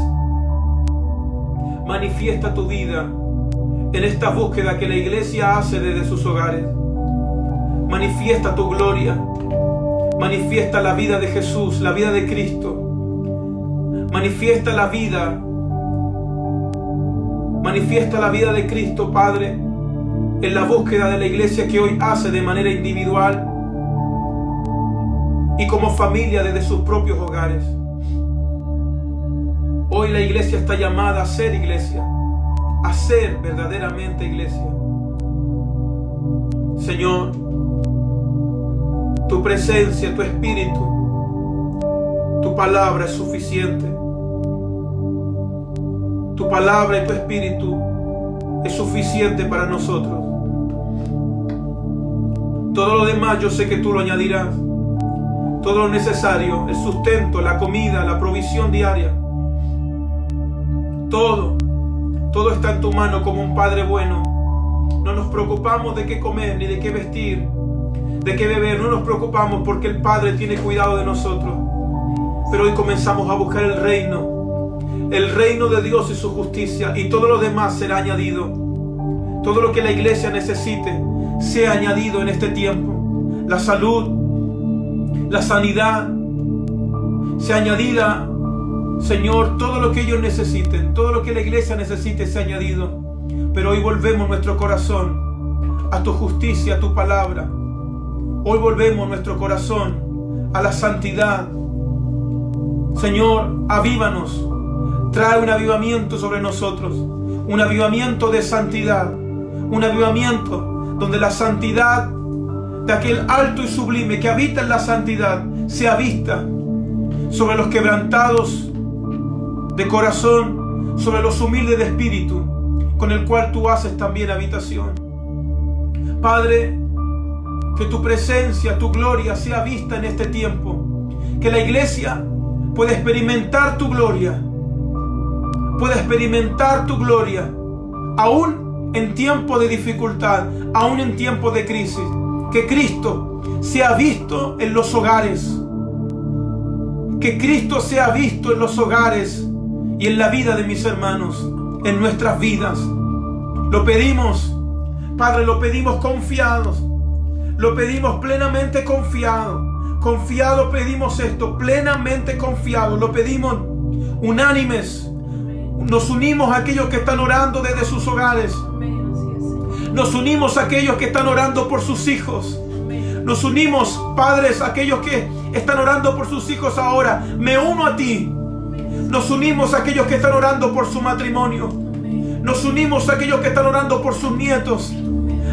Manifiesta tu vida en esta búsqueda que la iglesia hace desde sus hogares. Manifiesta tu gloria, manifiesta la vida de Jesús, la vida de Cristo. Manifiesta la vida de Cristo, Padre, en la búsqueda de la iglesia que hoy hace de manera individual y como familia desde sus propios hogares. Hoy la iglesia está llamada a ser iglesia, a ser verdaderamente iglesia. Señor, tu presencia, tu espíritu, tu palabra es suficiente. Tu palabra y tu espíritu es suficiente para nosotros. Todo lo demás yo sé que tú lo añadirás. Todo lo necesario, el sustento, la comida, la provisión diaria. Todo está en tu mano como un Padre bueno. No nos preocupamos de qué comer, ni de qué vestir, de qué beber. No nos preocupamos porque el Padre tiene cuidado de nosotros. Pero hoy comenzamos a buscar el reino de Dios y su justicia, y todo lo demás será añadido. Todo lo que la iglesia necesite sea añadido en este tiempo. La salud, la sanidad, sea añadida, Señor. Todo lo que ellos necesiten, todo lo que la iglesia necesite sea añadido. Pero hoy volvemos nuestro corazón a tu justicia, a tu palabra. Hoy volvemos nuestro corazón a la santidad. Señor, avívanos. Trae un avivamiento sobre nosotros. Un avivamiento de santidad. Un avivamiento donde la santidad de aquel alto y sublime que habita en la santidad sea vista sobre los quebrantados de corazón, sobre los humildes de espíritu, con el cual tú haces también habitación. Padre, que tu presencia, tu gloria sea vista en este tiempo. Que la iglesia pueda experimentar tu gloria. Pueda experimentar tu gloria, aún en tiempo de dificultad, aún en tiempo de crisis. Que Cristo sea visto en los hogares. Que Cristo sea visto en los hogares y en la vida de mis hermanos, en nuestras vidas. Lo pedimos, Padre, lo pedimos confiados. Lo pedimos plenamente confiados. Confiados pedimos esto, plenamente confiados. Lo pedimos unánimes. Nos unimos a aquellos que están orando desde sus hogares. Nos unimos a aquellos que están orando por sus hijos. Nos unimos, padres, a aquellos que están orando por sus hijos ahora. Me uno a ti. Nos unimos a aquellos que están orando por su matrimonio. Nos unimos a aquellos que están orando por sus nietos.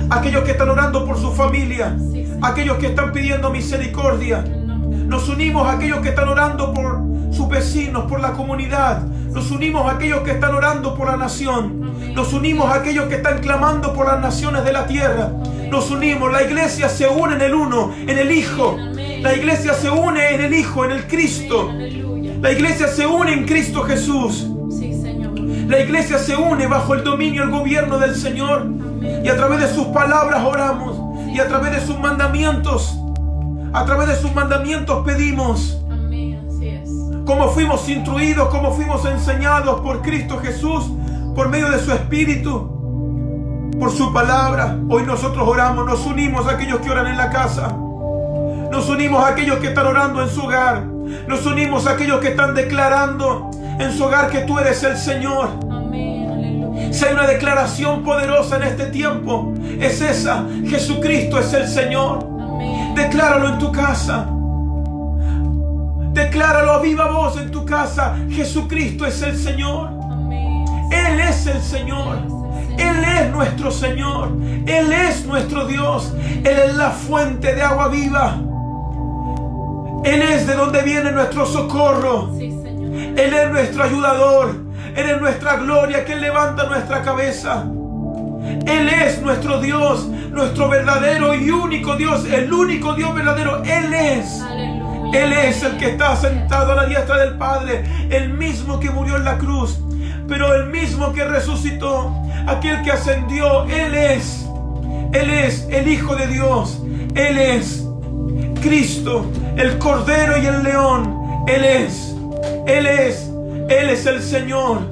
Aquellos que están orando por su familia. Aquellos que están pidiendo misericordia. Nos unimos a aquellos que están orando por sus vecinos, por la comunidad. Nos unimos a aquellos que están orando por la nación. Nos unimos a aquellos que están clamando por las naciones de la tierra. Nos unimos. La iglesia se une en el uno, en el Hijo. La iglesia se une en el Hijo, en el Cristo. La iglesia se une en Cristo Jesús. La iglesia se une bajo el dominio y el gobierno del Señor. Y a través de sus palabras oramos. Y a través de sus mandamientos, pedimos. Como fuimos instruidos, como fuimos enseñados por Cristo Jesús, por medio de su Espíritu, por su palabra. Hoy nosotros oramos, nos unimos a aquellos que oran en la casa. Nos unimos a aquellos que están orando en su hogar. Nos unimos a aquellos que están declarando en su hogar que tú eres el Señor. Si hay una declaración poderosa en este tiempo, es esa: Jesucristo es el Señor. Decláralo en tu casa. Decláralo a viva voz en tu casa: Jesucristo es el Señor. Él es el Señor. Él es nuestro Señor. Él es nuestro Dios. Él es la fuente de agua viva. Él es de donde viene nuestro socorro. Él es nuestro ayudador. Él es nuestra gloria que levanta nuestra cabeza. Él es nuestro Dios, nuestro verdadero y único Dios, el único Dios verdadero. Él es. Él es el que está sentado a la diestra del Padre, el mismo que murió en la cruz, pero el mismo que resucitó, aquel que ascendió. Él es el Hijo de Dios. Él es Cristo, el Cordero y el León. Él es el Señor.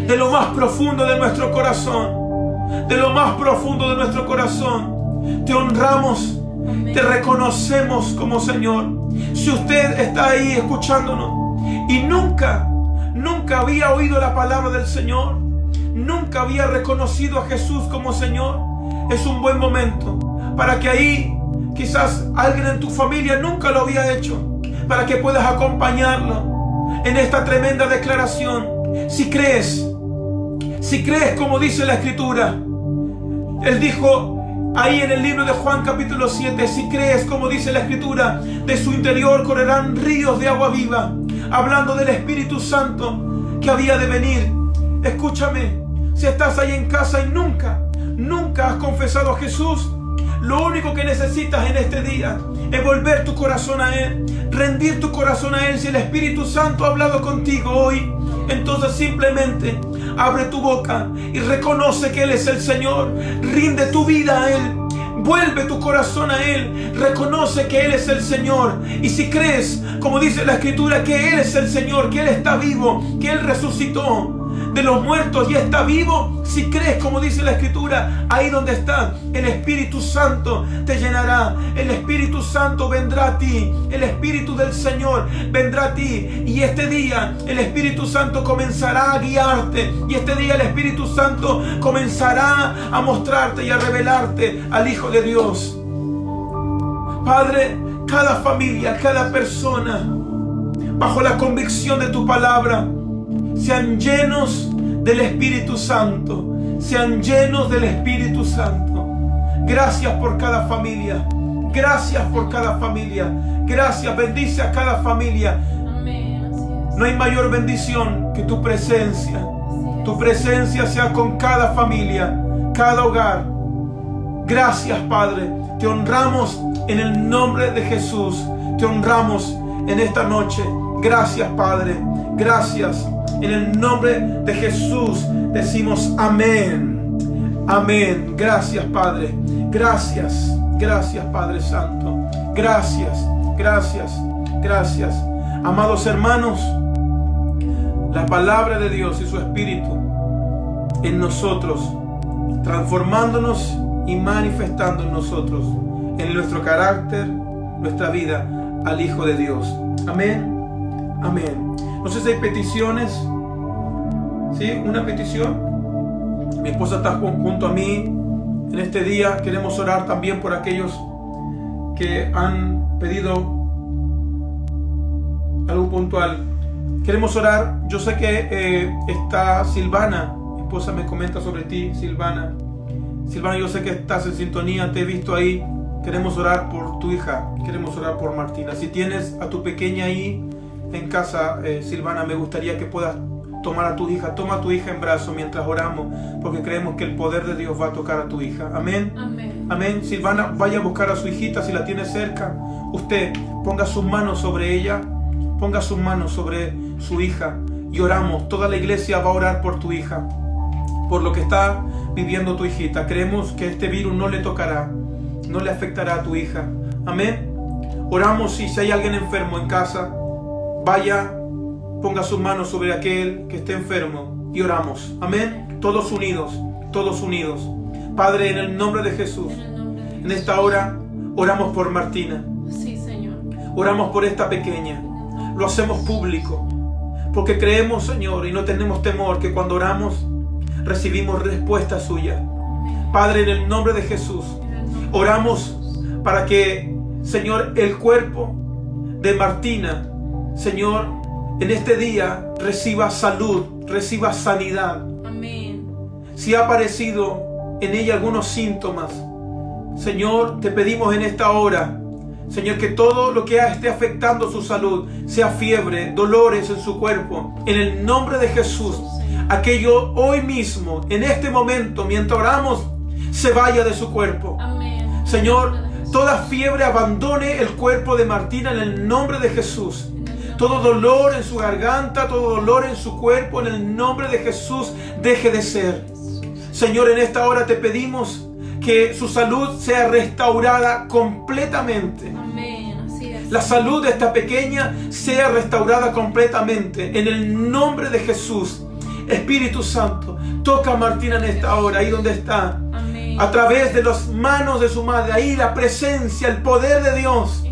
De lo más profundo de nuestro corazón, de lo más profundo de nuestro corazón, te honramos, te reconocemos como Señor. Si usted está ahí escuchándonos y nunca había oído la palabra del Señor, nunca había reconocido a Jesús como Señor, es un buen momento para que ahí, quizás alguien en tu familia nunca lo había hecho, para que puedas acompañarlo en esta tremenda declaración. Si crees como dice la Escritura, Él dijo ahí en el libro de Juan capítulo 7, si crees como dice la Escritura, de su interior correrán ríos de agua viva, hablando del Espíritu Santo que había de venir. Escúchame, si estás ahí en casa y nunca has confesado a Jesús, Lo único que necesitas en este día es volver tu corazón a Él, rendir tu corazón a Él. Si el Espíritu Santo ha hablado contigo hoy, entonces simplemente abre tu boca y reconoce que Él es el Señor. Rinde tu vida a Él. Vuelve tu corazón a Él. Reconoce que Él es el Señor. Y si crees, como dice la Escritura, que Él es el Señor, que Él está vivo, que Él resucitó de los muertos y está vivo, si crees, como dice la Escritura, ahí donde está, el Espíritu Santo te llenará. El Espíritu Santo vendrá a ti. El Espíritu del Señor vendrá a ti. Y este día el Espíritu Santo comenzará a guiarte. Y este día el Espíritu Santo comenzará a mostrarte y a revelarte al Hijo de Dios. Padre, cada familia, cada persona, bajo la convicción de tu palabra, sean llenos del Espíritu Santo. Sean llenos del Espíritu Santo. Gracias por cada familia. Gracias por cada familia. Gracias. Bendice a cada familia. Amén. Así es. No hay mayor bendición que tu presencia. Tu presencia sea con cada familia, cada hogar. Gracias, Padre. Te honramos en el nombre de Jesús. Te honramos en esta noche. Gracias, Padre. Gracias. En el nombre de Jesús decimos amén. Amén. Gracias, Padre. Gracias. Gracias, Padre Santo. Gracias. Gracias. Gracias. Amados hermanos, la palabra de Dios y su Espíritu en nosotros, transformándonos y manifestando en nosotros, en nuestro carácter, nuestra vida, al Hijo de Dios. Amén. Amén. No sé si hay peticiones. ¿Sí? Una petición. Mi esposa está junto a mí en este día. Queremos orar también por aquellos que han pedido algo puntual. Queremos orar. Yo sé que está Silvana. Mi esposa me comenta sobre ti, Silvana. Silvana, yo sé que estás en sintonía. Te he visto ahí. Queremos orar por tu hija. Queremos orar por Martina. Si tienes a tu pequeña ahí en casa, Silvana, me gustaría que puedas tomar a tu hija. Toma a tu hija en brazos mientras oramos, porque creemos que el poder de Dios va a tocar a tu hija. Amén. Amén. Amén. Silvana, vaya a buscar a su hijita si la tiene cerca. Usted ponga sus manos sobre ella, ponga sus manos sobre su hija y oramos. Toda la iglesia va a orar por tu hija, por lo que está viviendo tu hijita. Creemos que este virus no le tocará, no le afectará a tu hija. Amén. Oramos. Y si hay alguien enfermo en casa, vaya, ponga sus manos sobre aquel que esté enfermo y oramos. Amén. Todos unidos, todos unidos. Padre, en el nombre de Jesús, en esta hora oramos por Martina. Sí, Señor. Oramos por esta pequeña. Lo hacemos público, porque creemos, Señor, y no tenemos temor que cuando oramos recibimos respuesta suya. Padre, en el nombre de Jesús, oramos para que, Señor, el cuerpo de Martina, Señor, en este día reciba salud, reciba sanidad. Amén. Si ha aparecido en ella algunos síntomas, Señor, te pedimos en esta hora, Señor, que todo lo que esté afectando su salud, sea fiebre, dolores en su cuerpo, en el nombre de Jesús, aquello hoy mismo, en este momento, mientras oramos, se vaya de su cuerpo. Amén. Señor, toda fiebre abandone el cuerpo de Martina en el nombre de Jesús. Todo dolor en su garganta, todo dolor en su cuerpo, en el nombre de Jesús, deje de ser. Señor, en esta hora te pedimos que su salud sea restaurada completamente. Amén. Así es. La salud de esta pequeña sea restaurada completamente. En el nombre de Jesús. Espíritu Santo, toca a Martina en esta hora, ahí donde está. Amén. A través de las manos de su madre, ahí la presencia, el poder de Dios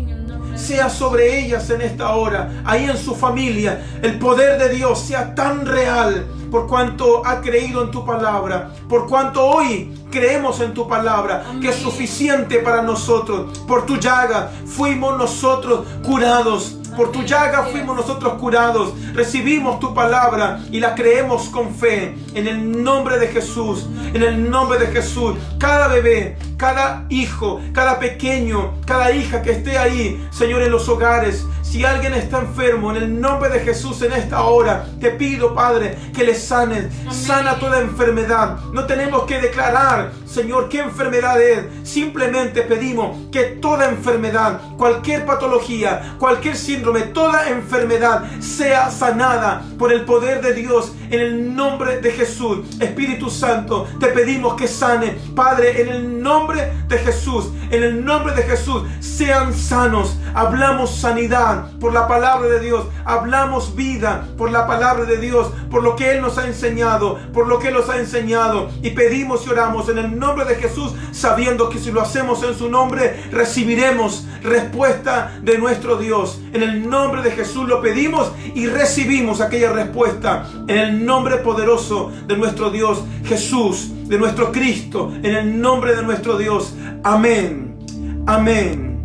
sea sobre ellas en esta hora, ahí en su familia. El poder de Dios sea tan real por cuanto ha creído en tu palabra, por cuanto hoy creemos en tu palabra. Amén. Que es suficiente para nosotros. Por tu llaga fuimos nosotros curados. Por tu llaga fuimos nosotros curados. Recibimos tu palabra y la creemos con fe. En el nombre de Jesús. En el nombre de Jesús. Cada bebé, cada hijo, cada pequeño, cada hija que esté ahí, Señor, en los hogares. Si alguien está enfermo, en el nombre de Jesús en esta hora, te pido, Padre, que le sanes. Sana toda enfermedad. No tenemos que declarar, Señor, qué enfermedad es. Simplemente pedimos que toda enfermedad, cualquier patología, cualquier síndrome, toda enfermedad sea sanada por el poder de Dios en el nombre de Jesús. Espíritu Santo, te pedimos que sane, Padre, en el nombre de Jesús. En el nombre de Jesús, sean sanos. Hablamos sanidad por la palabra de Dios. Hablamos vida por la palabra de Dios, por lo que Él nos ha enseñado, por lo que Él nos ha enseñado. Y pedimos y oramos en el nombre de Jesús, sabiendo que si lo hacemos en su nombre, recibiremos respuesta de nuestro Dios. En el nombre de Jesús lo pedimos y recibimos aquella respuesta. En el nombre poderoso de nuestro Dios Jesús, de nuestro Cristo, en el nombre de nuestro Dios. Amén. Amén.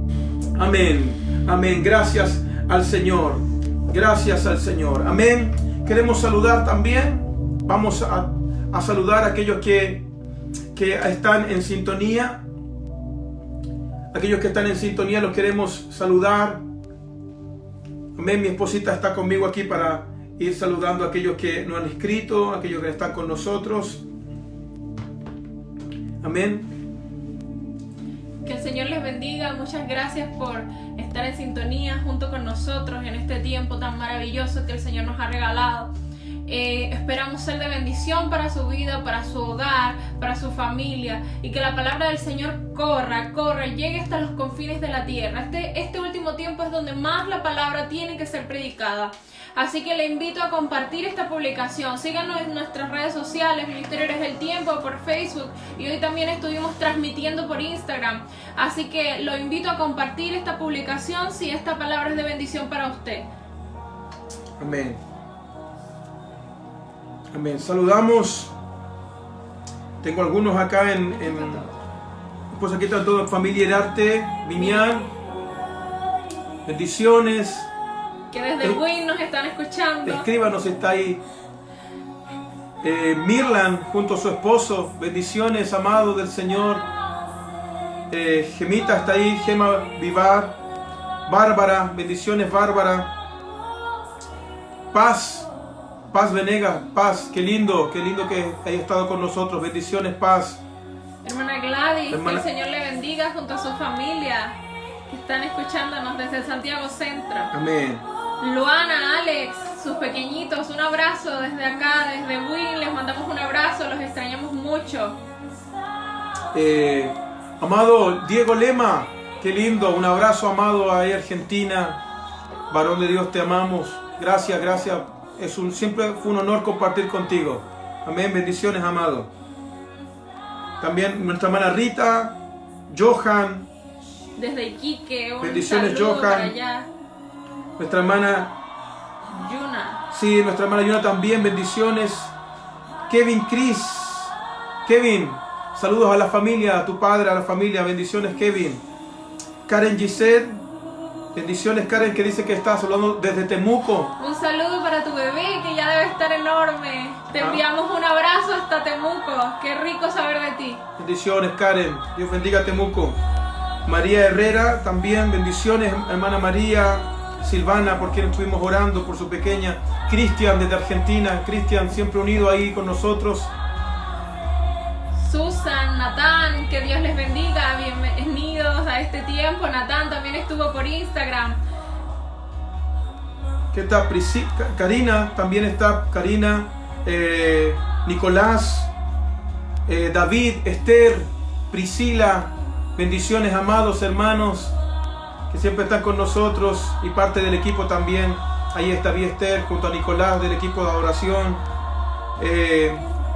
Amén. Amén. Gracias al Señor. Gracias al Señor. Amén. Queremos saludar también. Vamos a saludar a aquellos que están en sintonía. Aquellos que están en sintonía los queremos saludar. Amén. Mi esposita está conmigo aquí para ir saludando a aquellos que nos han escrito, a aquellos que están con nosotros. Amén. Que el Señor les bendiga. Muchas gracias por estar en sintonía junto con nosotros en este tiempo tan maravilloso que el Señor nos ha regalado. Esperamos ser de bendición para su vida, para su hogar, para su familia, y que la palabra del Señor corra, llegue hasta los confines de la tierra. Este último tiempo es donde más la palabra tiene que ser predicada. Así que le invito a compartir esta publicación. Síganos en nuestras redes sociales, Ministerio Eres del Tiempo, por Facebook, y hoy también estuvimos transmitiendo por Instagram. Así que lo invito a compartir esta publicación si esta palabra es de bendición para usted. Amén. Amén. Saludamos. Tengo algunos acá pues aquí está todo familia Herarte, Viñán. Bendiciones. Que desde Win nos están escuchando. Escríbanos, está ahí. Mirlan junto a su esposo. Bendiciones, amado del Señor. Gemita está ahí. Gema Vivar. Bárbara. Bendiciones, Bárbara. Paz Venegas. Paz. Qué lindo que haya estado con nosotros. Bendiciones, Paz. Hermana Gladys, que el Señor le bendiga junto a su familia, que están escuchándonos desde Santiago Centro. Amén. Luana, Alex, sus pequeñitos, un abrazo desde acá, desde Win, les mandamos un abrazo, los extrañamos mucho. Amado Diego Lema, qué lindo, un abrazo, amado, ahí Argentina, varón de Dios, te amamos, gracias, siempre fue un honor compartir contigo, amén, bendiciones, amado. También nuestra hermana Rita, Johan, desde Iquique, un bendiciones, saludo Johan. para allá. Nuestra hermana Yuna. Sí, nuestra hermana Yuna también, bendiciones. Kevin, saludos a la familia, a tu padre, a la familia, bendiciones, Kevin. Karen Gisette, bendiciones, Karen, que dice que está saludando desde Temuco. Un saludo para tu bebé, que ya debe estar enorme. Te enviamos un abrazo hasta Temuco. Qué rico saber de ti. Bendiciones, Karen, Dios bendiga a Temuco. María Herrera, también, bendiciones, hermana María. Silvana, por quien estuvimos orando, por su pequeña. Cristian, desde Argentina. Cristian, siempre unido ahí con nosotros. Susan, Natán, que Dios les bendiga. Bienvenidos a este tiempo. Natán también estuvo por Instagram. ¿Qué está? Karina, también está Karina. Nicolás, David, Esther, Priscila. Bendiciones, amados hermanos, que siempre están con nosotros y parte del equipo también. Ahí está Esther junto a Nicolás del equipo de adoración.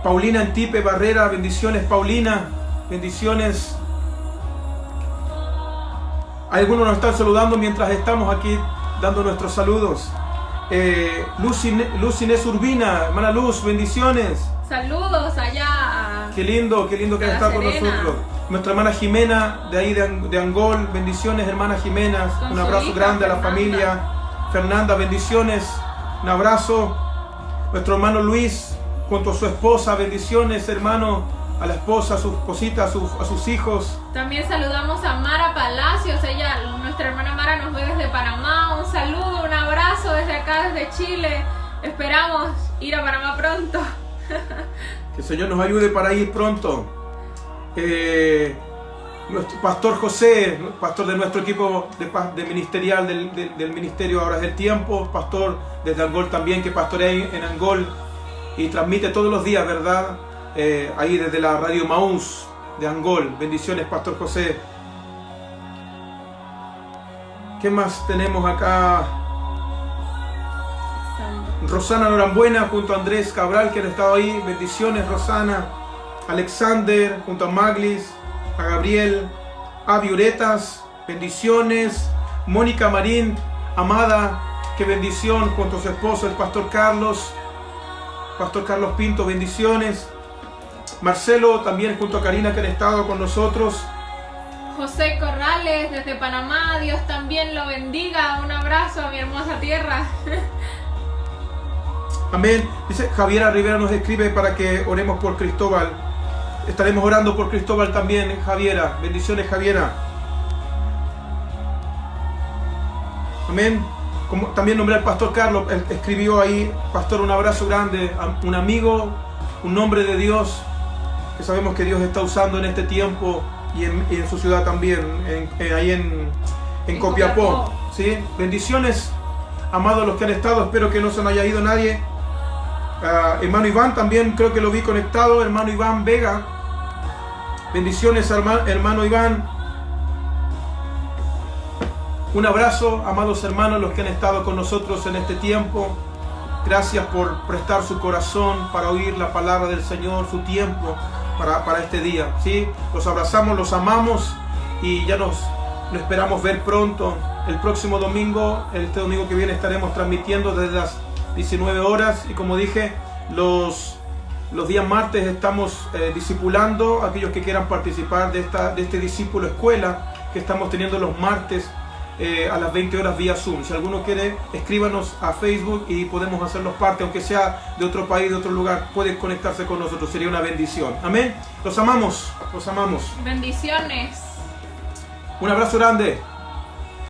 Paulina Antipe Barrera, bendiciones, Paulina, bendiciones. Algunos nos están saludando mientras estamos aquí dando nuestros saludos. Luz Inés Urbina, hermana Luz, bendiciones. Saludos allá. Qué lindo que haya estado con nosotros. Nuestra hermana Jimena, de ahí de Angol, bendiciones, hermana Jimena. Un abrazo grande a la familia. Fernanda, bendiciones, un abrazo. Nuestro hermano Luis, junto a su esposa, bendiciones, hermano a la esposa, a su esposita, a sus hijos. También saludamos a Mara Palacios, nuestra hermana Mara nos ve desde Panamá. Un saludo, un abrazo desde acá, desde Chile. Esperamos ir a Panamá pronto. Que el Señor nos ayude para ir pronto. Nuestro pastor José, pastor de nuestro equipo de ministerial del ministerio Ahora es el Tiempo, pastor desde Angol también, que pastorea en Angol y transmite todos los días, ¿verdad? Ahí desde la radio Maús de Angol. Bendiciones, pastor José. ¿Qué más tenemos acá? Rosana Norambuena junto a Andrés Cabral, que han estado ahí. Bendiciones, Rosana. Alexander junto a Maglis, a Gabriel, a Violetas, bendiciones. Mónica Marín, amada, qué bendición, junto a su esposo, el pastor Carlos Pinto, bendiciones. Marcelo también junto a Karina, que han estado con nosotros. José Corrales desde Panamá, Dios también lo bendiga. Un abrazo a mi hermosa tierra. Amén. Dice Javiera Rivera, nos escribe para que oremos por Cristóbal. Estaremos orando por Cristóbal también, Javiera. Bendiciones, Javiera. Amén. Como también nombré al pastor Carlos, él escribió ahí, pastor, un abrazo grande, un amigo, un hombre de Dios, que sabemos que Dios está usando en este tiempo y en su ciudad también, ahí en Copiapó. ¿Sí? Bendiciones, amados los que han estado, espero que no se nos haya ido nadie. Hermano Iván también creo que lo vi conectado, hermano Iván Vega. Bendiciones, hermano Iván. Un abrazo, amados hermanos, los que han estado con nosotros en este tiempo. Gracias por prestar su corazón para oír la palabra del Señor, su tiempo para este día. ¿Sí? Los abrazamos, los amamos y ya nos esperamos ver pronto. El próximo domingo, este domingo que viene, estaremos transmitiendo desde las 19 horas. Y como dije, los días martes estamos discipulando a aquellos que quieran participar de este discípulo escuela que estamos teniendo los martes a las 20 horas vía Zoom. Si alguno quiere, escríbanos a Facebook y podemos hacernos parte, aunque sea de otro país, de otro lugar, puede conectarse con nosotros, sería una bendición. Amén. Los amamos, los amamos. Bendiciones. Un abrazo grande.